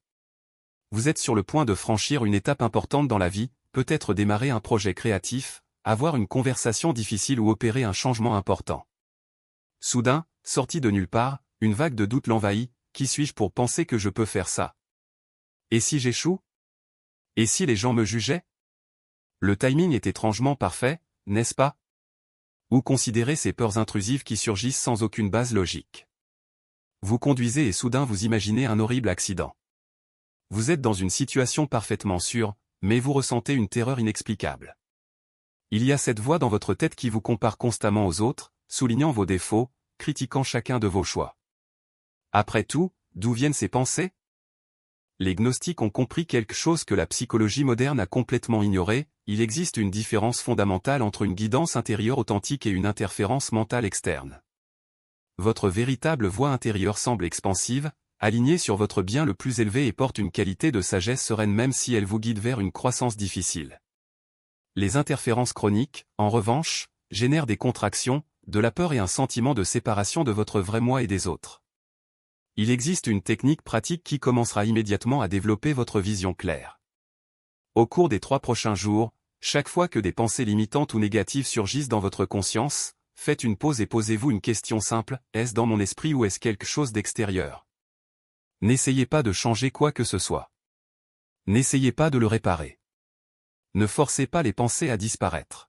Vous êtes sur le point de franchir une étape importante dans la vie, peut-être démarrer un projet créatif, avoir une conversation difficile ou opérer un changement important. Soudain, sorti de nulle part, une vague de doute l'envahit, qui suis-je pour penser que je peux faire ça? Et si j'échoue? Et si les gens me jugeaient? Le timing est étrangement parfait, n'est-ce pas? Ou considérez ces peurs intrusives qui surgissent sans aucune base logique. Vous conduisez et soudain vous imaginez un horrible accident. Vous êtes dans une situation parfaitement sûre, mais vous ressentez une terreur inexplicable. Il y a cette voix dans votre tête qui vous compare constamment aux autres, soulignant vos défauts, critiquant chacun de vos choix. Après tout, d'où viennent ces pensées? Les gnostiques ont compris quelque chose que la psychologie moderne a complètement ignoré, il existe une différence fondamentale entre une guidance intérieure authentique et une interférence mentale externe. Votre véritable voix intérieure semble expansive, alignée sur votre bien le plus élevé et porte une qualité de sagesse sereine même si elle vous guide vers une croissance difficile. Les interférences chroniques, en revanche, génèrent des contractions, de la peur et un sentiment de séparation de votre vrai moi et des autres. Il existe une technique pratique qui commencera immédiatement à développer votre vision claire. Au cours des 3 prochains jours, chaque fois que des pensées limitantes ou négatives surgissent dans votre conscience, faites une pause et posez-vous une question simple, est-ce dans mon esprit ou est-ce quelque chose d'extérieur? N'essayez pas de changer quoi que ce soit. N'essayez pas de le réparer. Ne forcez pas les pensées à disparaître.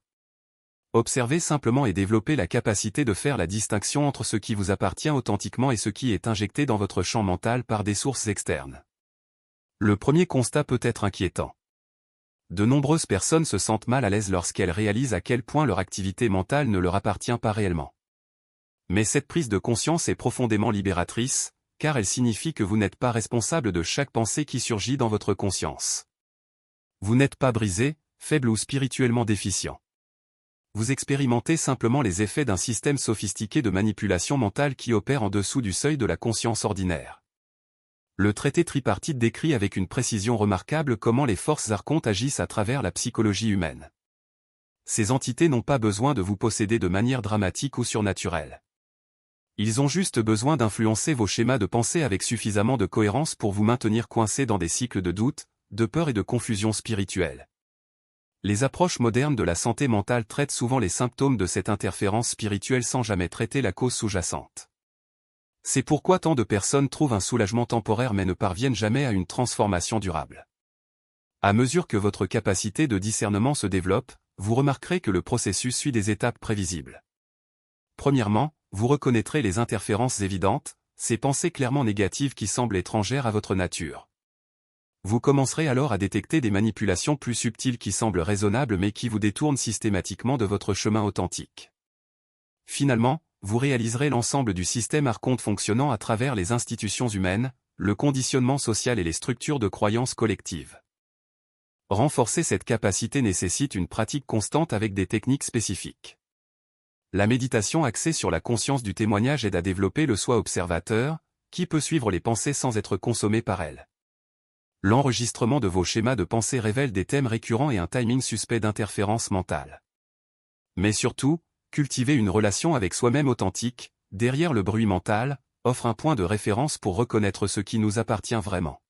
Observez simplement et développez la capacité de faire la distinction entre ce qui vous appartient authentiquement et ce qui est injecté dans votre champ mental par des sources externes. Le premier constat peut être inquiétant. De nombreuses personnes se sentent mal à l'aise lorsqu'elles réalisent à quel point leur activité mentale ne leur appartient pas réellement. Mais cette prise de conscience est profondément libératrice, car elle signifie que vous n'êtes pas responsable de chaque pensée qui surgit dans votre conscience. Vous n'êtes pas brisé, faible ou spirituellement déficient. Vous expérimentez simplement les effets d'un système sophistiqué de manipulation mentale qui opère en dessous du seuil de la conscience ordinaire. Le traité tripartite décrit avec une précision remarquable comment les forces archontes agissent à travers la psychologie humaine. Ces entités n'ont pas besoin de vous posséder de manière dramatique ou surnaturelle. Ils ont juste besoin d'influencer vos schémas de pensée avec suffisamment de cohérence pour vous maintenir coincé dans des cycles de doute, de peur et de confusion spirituelle. Les approches modernes de la santé mentale traitent souvent les symptômes de cette interférence spirituelle sans jamais traiter la cause sous-jacente. C'est pourquoi tant de personnes trouvent un soulagement temporaire mais ne parviennent jamais à une transformation durable. À mesure que votre capacité de discernement se développe, vous remarquerez que le processus suit des étapes prévisibles. Premièrement, vous reconnaîtrez les interférences évidentes, ces pensées clairement négatives qui semblent étrangères à votre nature. Vous commencerez alors à détecter des manipulations plus subtiles qui semblent raisonnables mais qui vous détournent systématiquement de votre chemin authentique. Finalement, vous réaliserez l'ensemble du système archonte fonctionnant à travers les institutions humaines, le conditionnement social et les structures de croyances collectives. Renforcer cette capacité nécessite une pratique constante avec des techniques spécifiques. La méditation axée sur la conscience du témoignage aide à développer le soi observateur, qui peut suivre les pensées sans être consommé par elles. L'enregistrement de vos schémas de pensée révèle des thèmes récurrents et un timing suspect d'interférence mentale. Mais surtout, cultiver une relation avec soi-même authentique, derrière le bruit mental, offre un point de référence pour reconnaître ce qui nous appartient vraiment.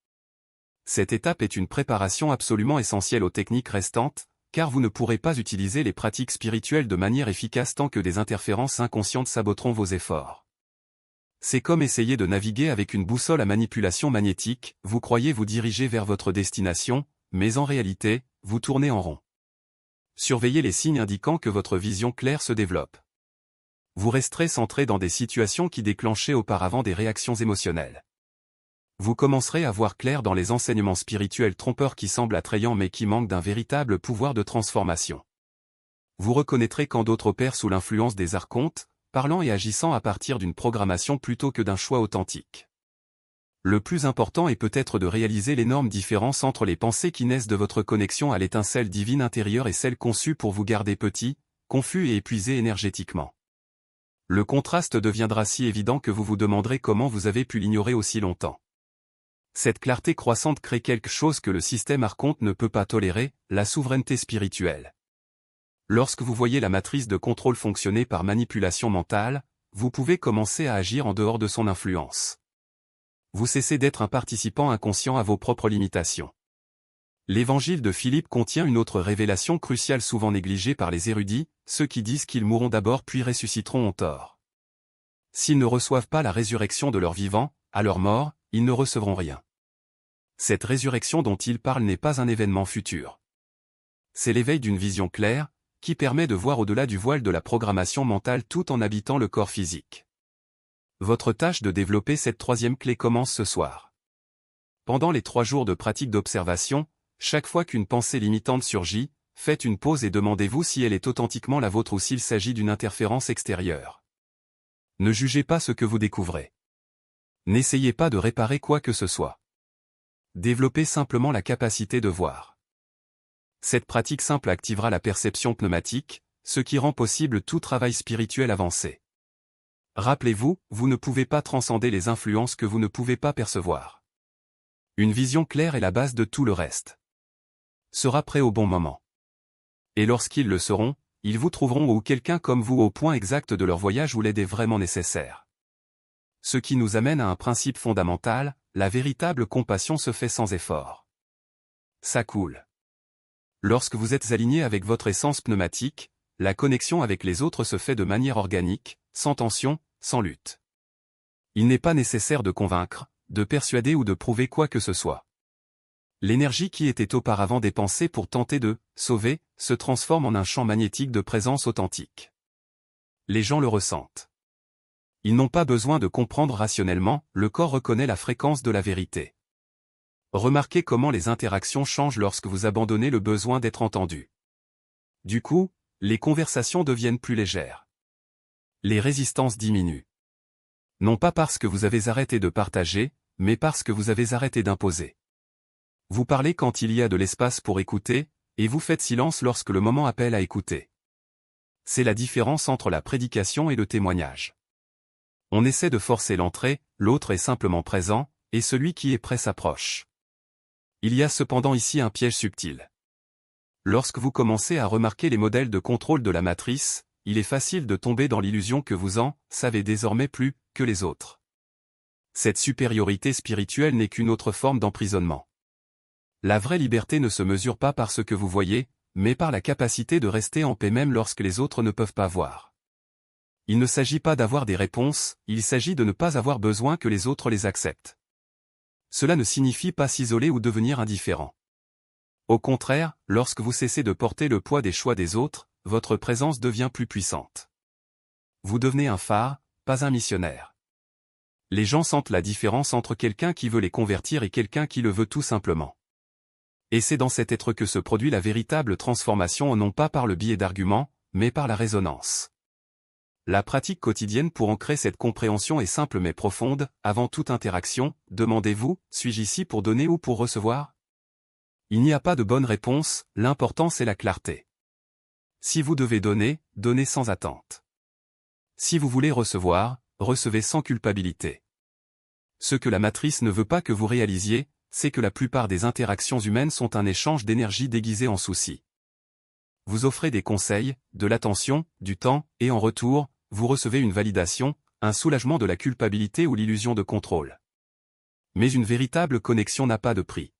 Cette étape est une préparation absolument essentielle aux techniques restantes, car vous ne pourrez pas utiliser les pratiques spirituelles de manière efficace tant que des interférences inconscientes saboteront vos efforts. C'est comme essayer de naviguer avec une boussole à manipulation magnétique, vous croyez vous diriger vers votre destination, mais en réalité, vous tournez en rond. Surveillez les signes indiquant que votre vision claire se développe. Vous resterez centré dans des situations qui déclenchaient auparavant des réactions émotionnelles. Vous commencerez à voir clair dans les enseignements spirituels trompeurs qui semblent attrayants mais qui manquent d'un véritable pouvoir de transformation. Vous reconnaîtrez quand d'autres opèrent sous l'influence des archontes, parlant et agissant à partir d'une programmation plutôt que d'un choix authentique. Le plus important est peut-être de réaliser l'énorme différence entre les pensées qui naissent de votre connexion à l'étincelle divine intérieure et celles conçues pour vous garder petit, confus et épuisé énergétiquement. Le contraste deviendra si évident que vous vous demanderez comment vous avez pu l'ignorer aussi longtemps. Cette clarté croissante crée quelque chose que le système archonte ne peut pas tolérer, la souveraineté spirituelle. Lorsque vous voyez la matrice de contrôle fonctionner par manipulation mentale, vous pouvez commencer à agir en dehors de son influence. Vous cessez d'être un participant inconscient à vos propres limitations. L'évangile de Philippe contient une autre révélation cruciale souvent négligée par les érudits, ceux qui disent qu'ils mourront d'abord puis ressusciteront ont tort. S'ils ne reçoivent pas la résurrection de leurs vivants, à leur mort, ils ne recevront rien. Cette résurrection dont il parle n'est pas un événement futur. C'est l'éveil d'une vision claire, qui permet de voir au-delà du voile de la programmation mentale tout en habitant le corps physique. Votre tâche de développer cette troisième clé commence ce soir. Pendant les 3 jours de pratique d'observation, chaque fois qu'une pensée limitante surgit, faites une pause et demandez-vous si elle est authentiquement la vôtre ou s'il s'agit d'une interférence extérieure. Ne jugez pas ce que vous découvrez. N'essayez pas de réparer quoi que ce soit. Développez simplement la capacité de voir. Cette pratique simple activera la perception pneumatique, ce qui rend possible tout travail spirituel avancé. Rappelez-vous, vous ne pouvez pas transcender les influences que vous ne pouvez pas percevoir. Une vision claire est la base de tout le reste. Sera prêt au bon moment. Et lorsqu'ils le seront, ils vous trouveront ou quelqu'un comme vous au point exact de leur voyage où l'aide est vraiment nécessaire. Ce qui nous amène à un principe fondamental, la véritable compassion se fait sans effort. Ça coule. Lorsque vous êtes aligné avec votre essence pneumatique, la connexion avec les autres se fait de manière organique, sans tension, sans lutte. Il n'est pas nécessaire de convaincre, de persuader ou de prouver quoi que ce soit. L'énergie qui était auparavant dépensée pour tenter de sauver se transforme en un champ magnétique de présence authentique. Les gens le ressentent. Ils n'ont pas besoin de comprendre rationnellement, le corps reconnaît la fréquence de la vérité. Remarquez comment les interactions changent lorsque vous abandonnez le besoin d'être entendu. Du coup, les conversations deviennent plus légères. Les résistances diminuent. Non pas parce que vous avez arrêté de partager, mais parce que vous avez arrêté d'imposer. Vous parlez quand il y a de l'espace pour écouter, et vous faites silence lorsque le moment appelle à écouter. C'est la différence entre la prédication et le témoignage. On essaie de forcer l'entrée, l'autre est simplement présent, et celui qui est prêt s'approche. Il y a cependant ici un piège subtil. Lorsque vous commencez à remarquer les modèles de contrôle de la matrice, il est facile de tomber dans l'illusion que vous en savez désormais plus que les autres. Cette supériorité spirituelle n'est qu'une autre forme d'emprisonnement. La vraie liberté ne se mesure pas par ce que vous voyez, mais par la capacité de rester en paix même lorsque les autres ne peuvent pas voir. Il ne s'agit pas d'avoir des réponses, il s'agit de ne pas avoir besoin que les autres les acceptent. Cela ne signifie pas s'isoler ou devenir indifférent. Au contraire, lorsque vous cessez de porter le poids des choix des autres, votre présence devient plus puissante. Vous devenez un phare, pas un missionnaire. Les gens sentent la différence entre quelqu'un qui veut les convertir et quelqu'un qui le veut tout simplement. Et c'est dans cet être que se produit la véritable transformation non pas par le biais d'arguments, mais par la résonance. La pratique quotidienne pour ancrer cette compréhension est simple mais profonde. Avant toute interaction, demandez-vous, suis-je ici pour donner ou pour recevoir? Il n'y a pas de bonne réponse, l'important c'est la clarté. Si vous devez donner, donnez sans attente. Si vous voulez recevoir, recevez sans culpabilité. Ce que la matrice ne veut pas que vous réalisiez, c'est que la plupart des interactions humaines sont un échange d'énergie déguisé en soucis. Vous offrez des conseils, de l'attention, du temps, et en retour, vous recevez une validation, un soulagement de la culpabilité ou l'illusion de contrôle. Mais une véritable connexion n'a pas de prix.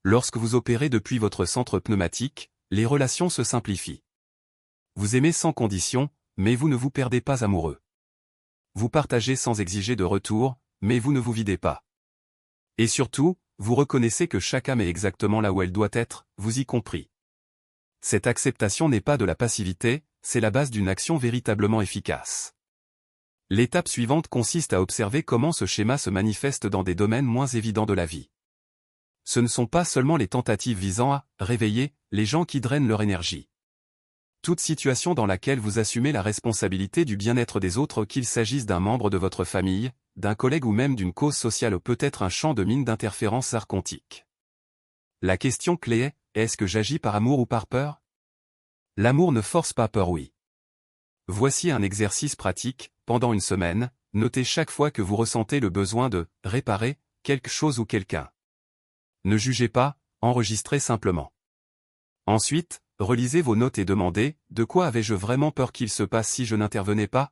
Lorsque vous opérez depuis votre centre pneumatique, Les relations se simplifient. Vous aimez sans condition, mais vous ne vous perdez pas amoureux. Vous partagez sans exiger de retour, mais vous ne vous videz pas. Et surtout, vous reconnaissez que chaque âme est exactement là où elle doit être, vous y compris. Cette acceptation n'est pas de la passivité, c'est la base d'une action véritablement efficace. L'étape suivante consiste à observer comment ce schéma se manifeste dans des domaines moins évidents de la vie. Ce ne sont pas seulement les tentatives visant à réveiller les gens qui drainent leur énergie. Toute situation dans laquelle vous assumez la responsabilité du bien-être des autres, qu'il s'agisse d'un membre de votre famille, d'un collègue ou même d'une cause sociale, peut être un champ de mine d'interférences archontiques. La question clé est, est-ce que j'agis par amour ou par peur? L'amour ne force pas, peur oui. Voici un exercice pratique. Pendant une semaine, notez chaque fois que vous ressentez le besoin de réparer quelque chose ou quelqu'un. Ne jugez pas, enregistrez simplement. Ensuite, relisez vos notes et demandez, de quoi avais-je vraiment peur qu'il se passe si je n'intervenais pas?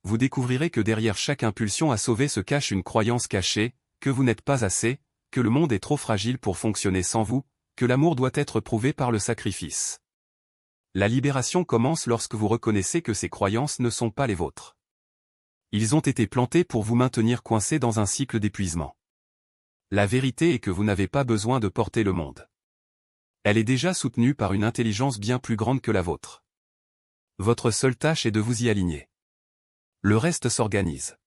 Vous découvrirez que derrière chaque impulsion à sauver se cache une croyance cachée, que vous n'êtes pas assez, que le monde est trop fragile pour fonctionner sans vous, que l'amour doit être prouvé par le sacrifice. La libération commence lorsque vous reconnaissez que ces croyances ne sont pas les vôtres. Ils ont été plantés pour vous maintenir coincé dans un cycle d'épuisement. La vérité est que vous n'avez pas besoin de porter le monde. Elle est déjà soutenue par une intelligence bien plus grande que la vôtre. Votre seule tâche est de vous y aligner. Le reste s'organise.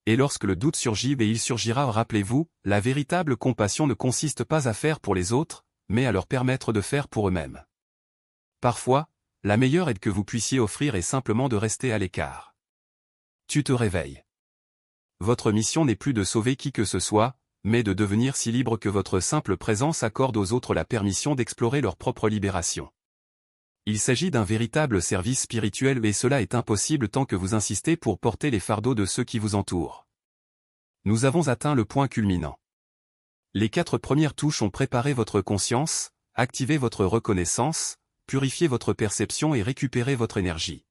Et lorsque le doute surgit, et il surgira, rappelez-vous, la véritable compassion ne consiste pas à faire pour les autres, mais à leur permettre de faire pour eux-mêmes. Parfois, la meilleure aide que vous puissiez offrir est simplement de rester à l'écart. Tu te réveilles. Votre mission n'est plus de sauver qui que ce soit, mais de devenir si libre que votre simple présence accorde aux autres la permission d'explorer leur propre libération. Il s'agit d'un véritable service spirituel, et cela est impossible tant que vous insistez pour porter les fardeaux de ceux qui vous entourent. Nous avons atteint le point culminant. Les 4 premières touches ont préparé votre conscience, activé votre reconnaissance, purifié votre perception et récupéré votre énergie.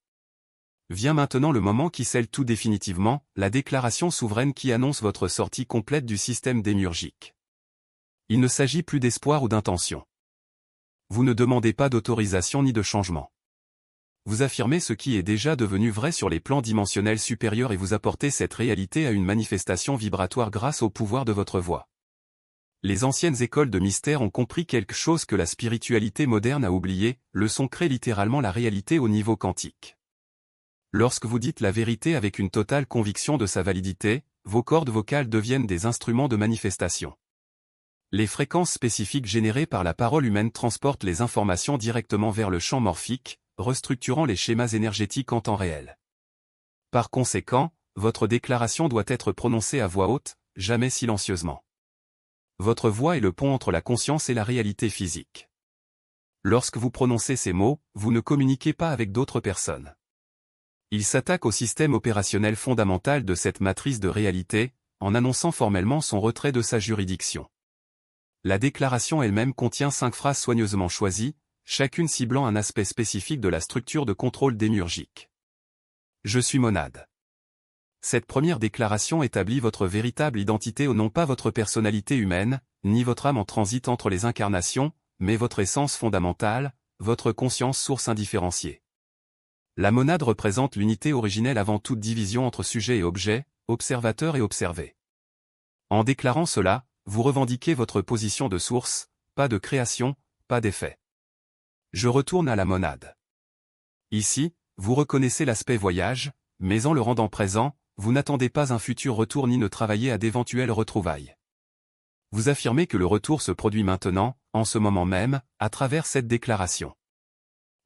Vient maintenant le moment qui scelle tout définitivement, la déclaration souveraine qui annonce votre sortie complète du système démiurgique. Il ne s'agit plus d'espoir ou d'intention. Vous ne demandez pas d'autorisation ni de changement. Vous affirmez ce qui est déjà devenu vrai sur les plans dimensionnels supérieurs et vous apportez cette réalité à une manifestation vibratoire grâce au pouvoir de votre voix. Les anciennes écoles de mystère ont compris quelque chose que la spiritualité moderne a oublié, le son crée littéralement la réalité au niveau quantique. Lorsque vous dites la vérité avec une totale conviction de sa validité, vos cordes vocales deviennent des instruments de manifestation. Les fréquences spécifiques générées par la parole humaine transportent les informations directement vers le champ morphique, restructurant les schémas énergétiques en temps réel. Par conséquent, votre déclaration doit être prononcée à voix haute, jamais silencieusement. Votre voix est le pont entre la conscience et la réalité physique. Lorsque vous prononcez ces mots, vous ne communiquez pas avec d'autres personnes. Ils s'attaquent au système opérationnel fondamental de cette matrice de réalité, en annonçant formellement son retrait de sa juridiction. La déclaration elle-même contient 5 phrases soigneusement choisies, chacune ciblant un aspect spécifique de la structure de contrôle démiurgique. Je suis monade. Cette première déclaration établit votre véritable identité, non pas votre personnalité humaine, ni votre âme en transit entre les incarnations, mais votre essence fondamentale, votre conscience source indifférenciée. La monade représente l'unité originelle avant toute division entre sujet et objet, observateur et observé. En déclarant cela, vous revendiquez votre position de source, pas de création, pas d'effet. Je retourne à la monade. Ici, vous reconnaissez l'aspect voyage, mais en le rendant présent, vous n'attendez pas un futur retour ni ne travaillez à d'éventuelles retrouvailles. Vous affirmez que le retour se produit maintenant, en ce moment même, à travers cette déclaration.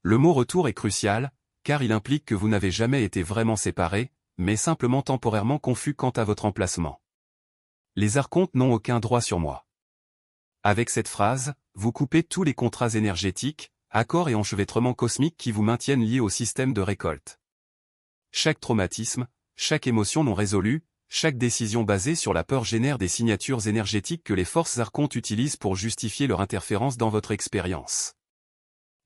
Le mot retour est crucial, car il implique que vous n'avez jamais été vraiment séparés, mais simplement temporairement confus quant à votre emplacement. Les archontes n'ont aucun droit sur moi. Avec cette phrase, vous coupez tous les contrats énergétiques, accords et enchevêtrements cosmiques qui vous maintiennent liés au système de récolte. Chaque traumatisme, chaque émotion non résolue, chaque décision basée sur la peur génère des signatures énergétiques que les forces archontes utilisent pour justifier leur interférence dans votre expérience.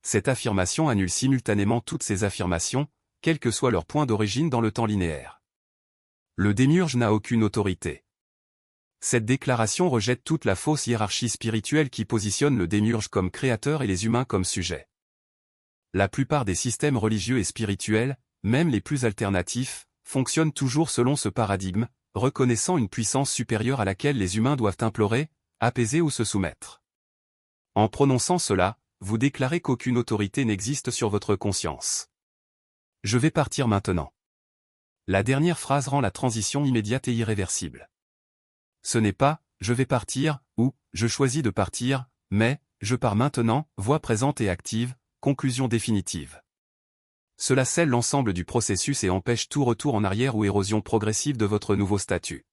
Cette affirmation annule simultanément toutes ces affirmations, quel que soit leur point d'origine dans le temps linéaire. Le démiurge n'a aucune autorité. Cette déclaration rejette toute la fausse hiérarchie spirituelle qui positionne le démiurge comme créateur et les humains comme sujets. La plupart des systèmes religieux et spirituels, même les plus alternatifs, fonctionnent toujours selon ce paradigme, reconnaissant une puissance supérieure à laquelle les humains doivent implorer, apaiser ou se soumettre. En prononçant cela, vous déclarez qu'aucune autorité n'existe sur votre conscience. Je vais partir maintenant. La dernière phrase rend la transition immédiate et irréversible. Ce n'est pas « je vais partir » ou « je choisis de partir », mais « je pars maintenant », voix présente et active, conclusion définitive. Cela scelle l'ensemble du processus et empêche tout retour en arrière ou érosion progressive de votre nouveau statut.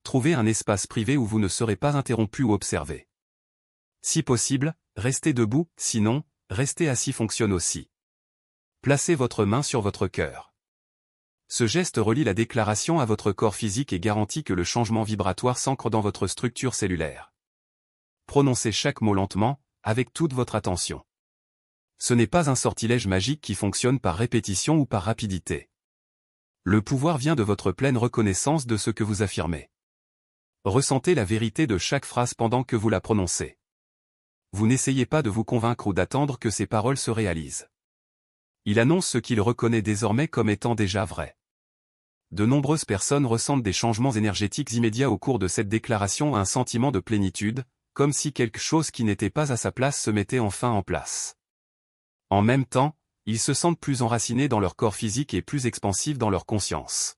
Trouvez un espace privé où vous ne serez pas interrompu ou observé. Si possible, restez debout, sinon, rester assis fonctionne aussi. Placez votre main sur votre cœur. Ce geste relie la déclaration à votre corps physique et garantit que le changement vibratoire s'ancre dans votre structure cellulaire. Prononcez chaque mot lentement, avec toute votre attention. Ce n'est pas un sortilège magique qui fonctionne par répétition ou par rapidité. Le pouvoir vient de votre pleine reconnaissance de ce que vous affirmez. Ressentez la vérité de chaque phrase pendant que vous la prononcez. Vous n'essayez pas de vous convaincre ou d'attendre que ces paroles se réalisent. Il annonce ce qu'il reconnaît désormais comme étant déjà vrai. De nombreuses personnes ressentent des changements énergétiques immédiats au cours de cette déclaration, un sentiment de plénitude, comme si quelque chose qui n'était pas à sa place se mettait enfin en place. En même temps, ils se sentent plus enracinés dans leur corps physique et plus expansifs dans leur conscience.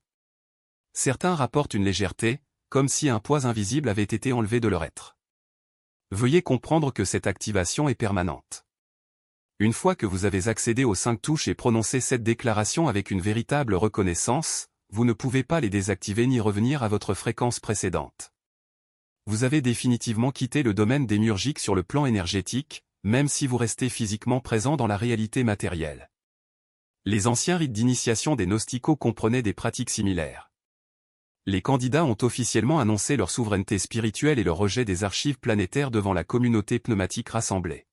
Certains rapportent une légèreté, comme si un poids invisible avait été enlevé de leur être. Veuillez comprendre que cette activation est permanente. Une fois que vous avez accédé aux 5 touches et prononcé cette déclaration avec une véritable reconnaissance, vous ne pouvez pas les désactiver ni revenir à votre fréquence précédente. Vous avez définitivement quitté le domaine démiurgique sur le plan énergétique, même si vous restez physiquement présent dans la réalité matérielle. Les anciens rites d'initiation des Gnosticos comprenaient des pratiques similaires. Les candidats ont officiellement annoncé leur souveraineté spirituelle et leur rejet des archives planétaires devant la communauté pneumatique rassemblée.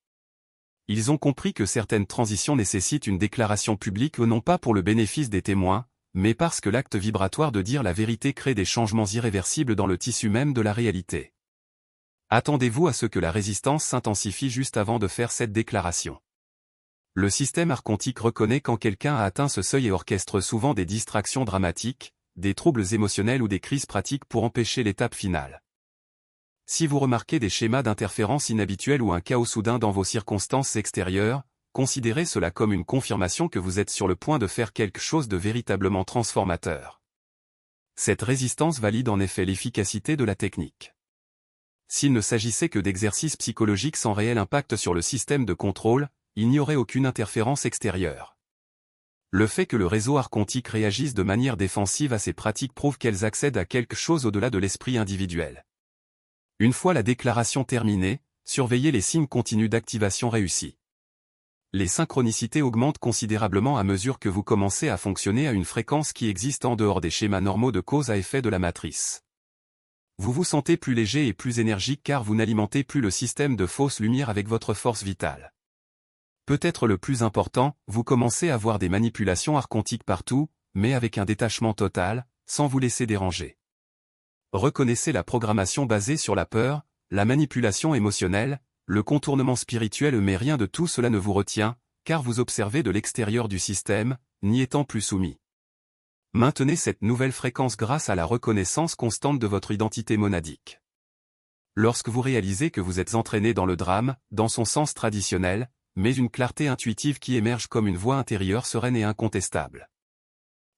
Ils ont compris que certaines transitions nécessitent une déclaration publique non pas pour le bénéfice des témoins, mais parce que l'acte vibratoire de dire la vérité crée des changements irréversibles dans le tissu même de la réalité. Attendez-vous à ce que la résistance s'intensifie juste avant de faire cette déclaration. Le système archontique reconnaît quand quelqu'un a atteint ce seuil et orchestre souvent des distractions dramatiques, des troubles émotionnels ou des crises pratiques pour empêcher l'étape finale. Si vous remarquez des schémas d'interférence inhabituels ou un chaos soudain dans vos circonstances extérieures, considérez cela comme une confirmation que vous êtes sur le point de faire quelque chose de véritablement transformateur. Cette résistance valide en effet l'efficacité de la technique. S'il ne s'agissait que d'exercices psychologiques sans réel impact sur le système de contrôle, il n'y aurait aucune interférence extérieure. Le fait que le réseau archontique réagisse de manière défensive à ces pratiques prouve qu'elles accèdent à quelque chose au-delà de l'esprit individuel. Une fois la déclaration terminée, surveillez les signes continus d'activation réussis. Les synchronicités augmentent considérablement à mesure que vous commencez à fonctionner à une fréquence qui existe en dehors des schémas normaux de cause à effet de la matrice. Vous vous sentez plus léger et plus énergique car vous n'alimentez plus le système de fausse lumière avec votre force vitale. Peut-être le plus important, vous commencez à voir des manipulations archontiques partout, mais avec un détachement total, sans vous laisser déranger. Reconnaissez la programmation basée sur la peur, la manipulation émotionnelle, le contournement spirituel, mais rien de tout cela ne vous retient, car vous observez de l'extérieur du système, n'y étant plus soumis. Maintenez cette nouvelle fréquence grâce à la reconnaissance constante de votre identité monadique. Lorsque vous réalisez que vous êtes entraîné dans le drame, dans son sens traditionnel, mais une clarté intuitive qui émerge comme une voix intérieure sereine et incontestable.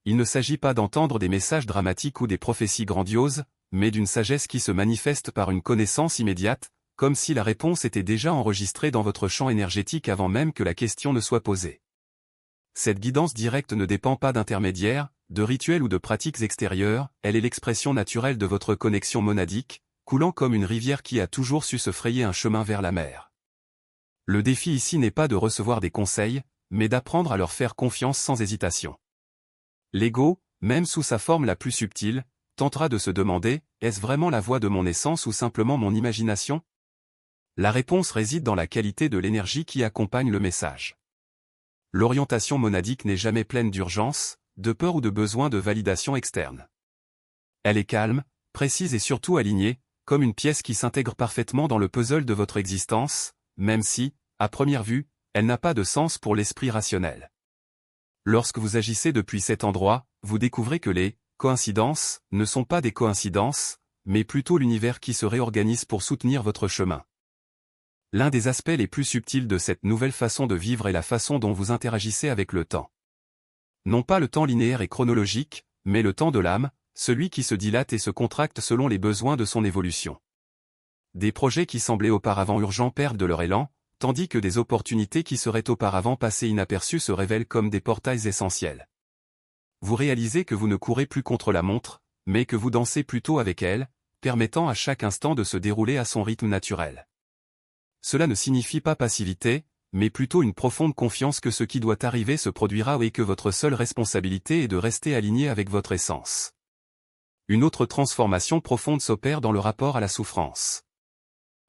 Il ne s'agit pas d'entendre des messages dramatiques ou des prophéties grandioses, mais d'une sagesse qui se manifeste par une connaissance immédiate, comme si la réponse était déjà enregistrée dans votre champ énergétique avant même que la question ne soit posée. Cette guidance directe ne dépend pas d'intermédiaires, de rituels ou de pratiques extérieures, elle est l'expression naturelle de votre connexion monadique, coulant comme une rivière qui a toujours su se frayer un chemin vers la mer. Le défi ici n'est pas de recevoir des conseils, mais d'apprendre à leur faire confiance sans hésitation. L'ego, même sous sa forme la plus subtile, tentera de se demander, est-ce vraiment la voix de mon essence ou simplement mon imagination ? La réponse réside dans la qualité de l'énergie qui accompagne le message. L'orientation monadique n'est jamais pleine d'urgence, de peur ou de besoin de validation externe. Elle est calme, précise et surtout alignée, comme une pièce qui s'intègre parfaitement dans le puzzle de votre existence, même si, à première vue, elle n'a pas de sens pour l'esprit rationnel. Lorsque vous agissez depuis cet endroit, vous découvrez que les coïncidences ne sont pas des coïncidences, mais plutôt l'univers qui se réorganise pour soutenir votre chemin. L'un des aspects les plus subtils de cette nouvelle façon de vivre est la façon dont vous interagissez avec le temps. Non pas le temps linéaire et chronologique, mais le temps de l'âme, celui qui se dilate et se contracte selon les besoins de son évolution. Des projets qui semblaient auparavant urgents perdent de leur élan, tandis que des opportunités qui seraient auparavant passées inaperçues se révèlent comme des portails essentiels. Vous réalisez que vous ne courez plus contre la montre, mais que vous dansez plutôt avec elle, permettant à chaque instant de se dérouler à son rythme naturel. Cela ne signifie pas passivité, mais plutôt une profonde confiance que ce qui doit arriver se produira et que votre seule responsabilité est de rester aligné avec votre essence. Une autre transformation profonde s'opère dans le rapport à la souffrance.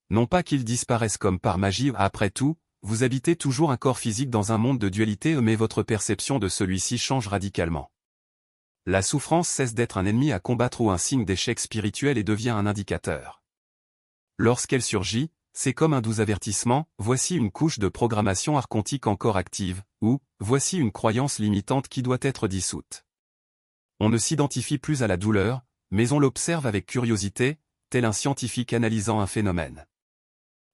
Non pas qu'il disparaisse comme par magie, après tout, vous habitez toujours un corps physique dans un monde de dualité, mais votre perception de celui-ci change radicalement. La souffrance cesse d'être un ennemi à combattre ou un signe d'échec spirituel et devient un indicateur. Lorsqu'elle surgit, c'est comme un doux avertissement, voici une couche de programmation archontique encore active, ou, voici une croyance limitante qui doit être dissoute. On ne s'identifie plus à la douleur, mais on l'observe avec curiosité, tel un scientifique analysant un phénomène.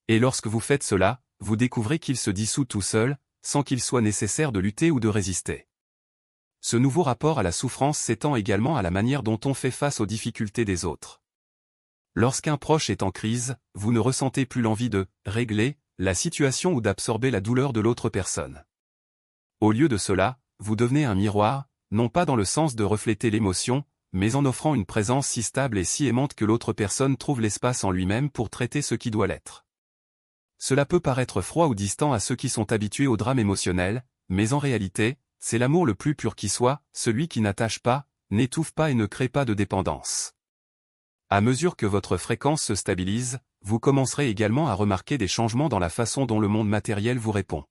Et lorsque vous faites cela, vous découvrez qu'il se dissout tout seul, sans qu'il soit nécessaire de lutter ou de résister. Ce nouveau rapport à la souffrance s'étend également à la manière dont on fait face aux difficultés des autres. Lorsqu'un proche est en crise, vous ne ressentez plus l'envie de « régler » la situation ou d'absorber la douleur de l'autre personne. Au lieu de cela, vous devenez un miroir, non pas dans le sens de refléter l'émotion, mais en offrant une présence si stable et si aimante que l'autre personne trouve l'espace en lui-même pour traiter ce qui doit l'être. Cela peut paraître froid ou distant à ceux qui sont habitués au drame émotionnel, mais en réalité, c'est l'amour le plus pur qui soit, celui qui n'attache pas, n'étouffe pas et ne crée pas de dépendance. À mesure que votre fréquence se stabilise, vous commencerez également à remarquer des changements dans la façon dont le monde matériel vous répond.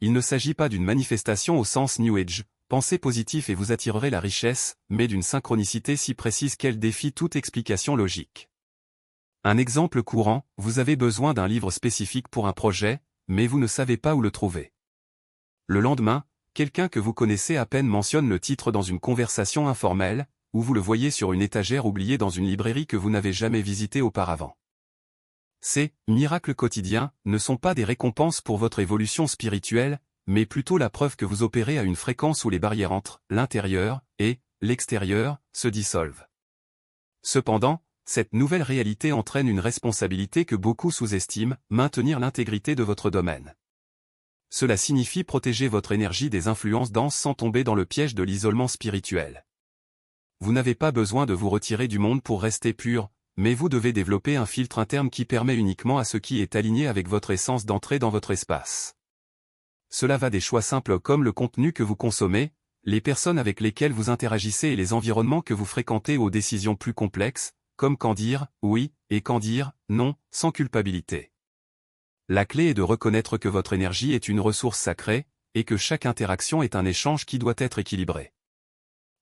Il ne s'agit pas d'une manifestation au sens New Age, pensez positif et vous attirerez la richesse, mais d'une synchronicité si précise qu'elle défie toute explication logique. Un exemple courant, vous avez besoin d'un livre spécifique pour un projet, mais vous ne savez pas où le trouver. Le lendemain, quelqu'un que vous connaissez à peine mentionne le titre dans une conversation informelle, ou vous le voyez sur une étagère oubliée dans une librairie que vous n'avez jamais visitée auparavant. Ces miracles quotidiens ne sont pas des récompenses pour votre évolution spirituelle, mais plutôt la preuve que vous opérez à une fréquence où les barrières entre l'intérieur et l'extérieur se dissolvent. Cependant, cette nouvelle réalité entraîne une responsabilité que beaucoup sous-estiment, maintenir l'intégrité de votre domaine. Cela signifie protéger votre énergie des influences denses sans tomber dans le piège de l'isolement spirituel. Vous n'avez pas besoin de vous retirer du monde pour rester pur, mais vous devez développer un filtre interne qui permet uniquement à ce qui est aligné avec votre essence d'entrer dans votre espace. Cela va des choix simples comme le contenu que vous consommez, les personnes avec lesquelles vous interagissez et les environnements que vous fréquentez aux décisions plus complexes, comme quand dire « oui » et quand dire « non » sans culpabilité. La clé est de reconnaître que votre énergie est une ressource sacrée, et que chaque interaction est un échange qui doit être équilibré.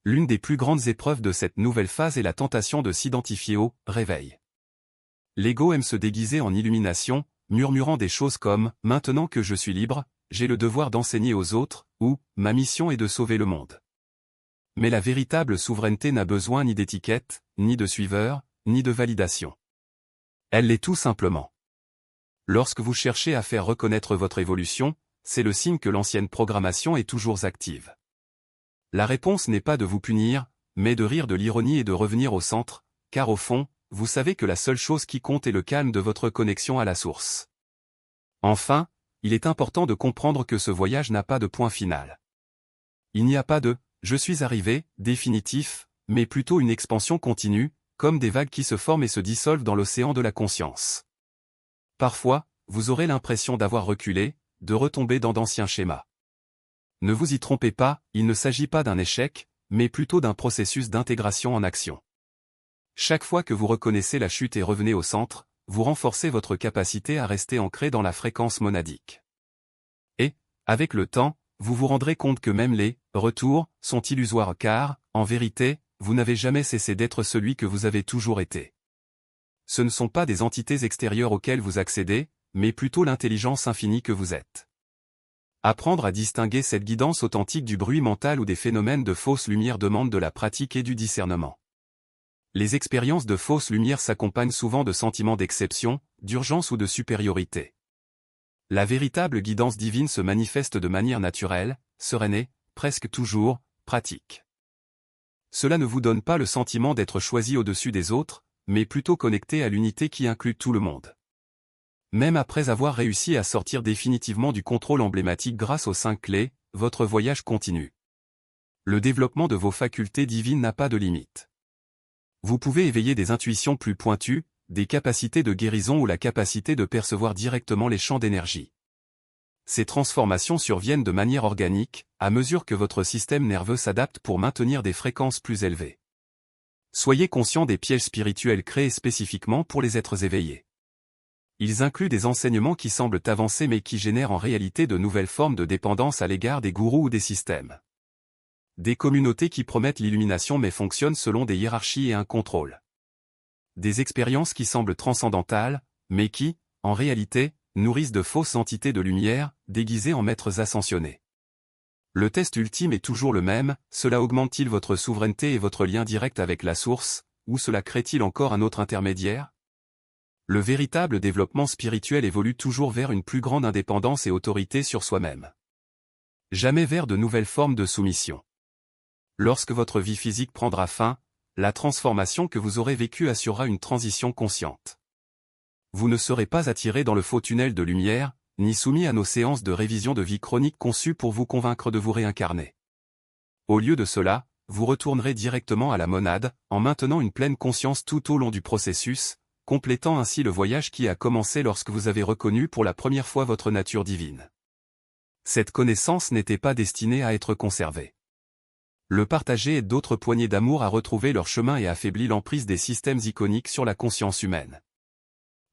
L'une des plus grandes épreuves de cette nouvelle phase est la tentation de s'identifier au « réveil ». L'ego aime se déguiser en illumination, murmurant des choses comme « maintenant que je suis libre, j'ai le devoir d'enseigner aux autres » ou « ma mission est de sauver le monde ». Mais la véritable souveraineté n'a besoin ni d'étiquette, ni de suiveur, ni de validation. Elle l'est tout simplement. Lorsque vous cherchez à faire reconnaître votre évolution, c'est le signe que l'ancienne programmation est toujours active. La réponse n'est pas de vous punir, mais de rire de l'ironie et de revenir au centre, car au fond, vous savez que la seule chose qui compte est le calme de votre connexion à la source. Enfin, il est important de comprendre que ce voyage n'a pas de point final. Il n'y a pas de « je suis arrivé » définitif, mais plutôt une expansion continue, comme des vagues qui se forment et se dissolvent dans l'océan de la conscience. Parfois, vous aurez l'impression d'avoir reculé, de retomber dans d'anciens schémas. Ne vous y trompez pas, il ne s'agit pas d'un échec, mais plutôt d'un processus d'intégration en action. Chaque fois que vous reconnaissez la chute et revenez au centre, vous renforcez votre capacité à rester ancré dans la fréquence monadique. Et, avec le temps, vous vous rendrez compte que même les « retours » sont illusoires car, en vérité, vous n'avez jamais cessé d'être celui que vous avez toujours été. Ce ne sont pas des entités extérieures auxquelles vous accédez, mais plutôt l'intelligence infinie que vous êtes. Apprendre à distinguer cette guidance authentique du bruit mental ou des phénomènes de fausse lumière demande de la pratique et du discernement. Les expériences de fausse lumière s'accompagnent souvent de sentiments d'exception, d'urgence ou de supériorité. La véritable guidance divine se manifeste de manière naturelle, sereine et, presque toujours, pratique. Cela ne vous donne pas le sentiment d'être choisi au-dessus des autres, mais plutôt connecté à l'unité qui inclut tout le monde. Même après avoir réussi à sortir définitivement du contrôle emblématique grâce aux 5 clés, votre voyage continue. Le développement de vos facultés divines n'a pas de limite. Vous pouvez éveiller des intuitions plus pointues, des capacités de guérison ou la capacité de percevoir directement les champs d'énergie. Ces transformations surviennent de manière organique, à mesure que votre système nerveux s'adapte pour maintenir des fréquences plus élevées. Soyez conscient des pièges spirituels créés spécifiquement pour les êtres éveillés. Ils incluent des enseignements qui semblent avancés mais qui génèrent en réalité de nouvelles formes de dépendance à l'égard des gourous ou des systèmes. Des communautés qui promettent l'illumination mais fonctionnent selon des hiérarchies et un contrôle. Des expériences qui semblent transcendantales, mais qui, en réalité, nourrissent de fausses entités de lumière, déguisées en maîtres ascensionnés. Le test ultime est toujours le même, cela augmente-t-il votre souveraineté et votre lien direct avec la source, ou cela crée-t-il encore un autre intermédiaire? Le véritable développement spirituel évolue toujours vers une plus grande indépendance et autorité sur soi-même. Jamais vers de nouvelles formes de soumission. Lorsque votre vie physique prendra fin, la transformation que vous aurez vécue assurera une transition consciente. Vous ne serez pas attiré dans le faux tunnel de lumière, ni soumis à nos séances de révision de vie chronique conçues pour vous convaincre de vous réincarner. Au lieu de cela, vous retournerez directement à la monade, en maintenant une pleine conscience tout au long du processus, complétant ainsi le voyage qui a commencé lorsque vous avez reconnu pour la première fois votre nature divine. Cette connaissance n'était pas destinée à être conservée. Le partager aide d'autres poignées d'amour à retrouver leur chemin et affaiblit l'emprise des systèmes iconiques sur la conscience humaine.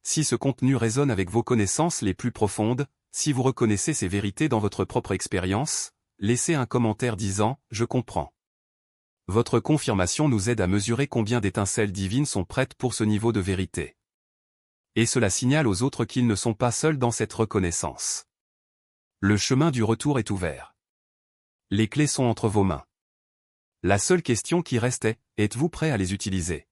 Si ce contenu résonne avec vos connaissances les plus profondes, si vous reconnaissez ces vérités dans votre propre expérience, laissez un commentaire disant « Je comprends ». Votre confirmation nous aide à mesurer combien d'étincelles divines sont prêtes pour ce niveau de vérité. Et cela signale aux autres qu'ils ne sont pas seuls dans cette reconnaissance. Le chemin du retour est ouvert. Les clés sont entre vos mains. La seule question qui reste est, êtes-vous prêt à les utiliser?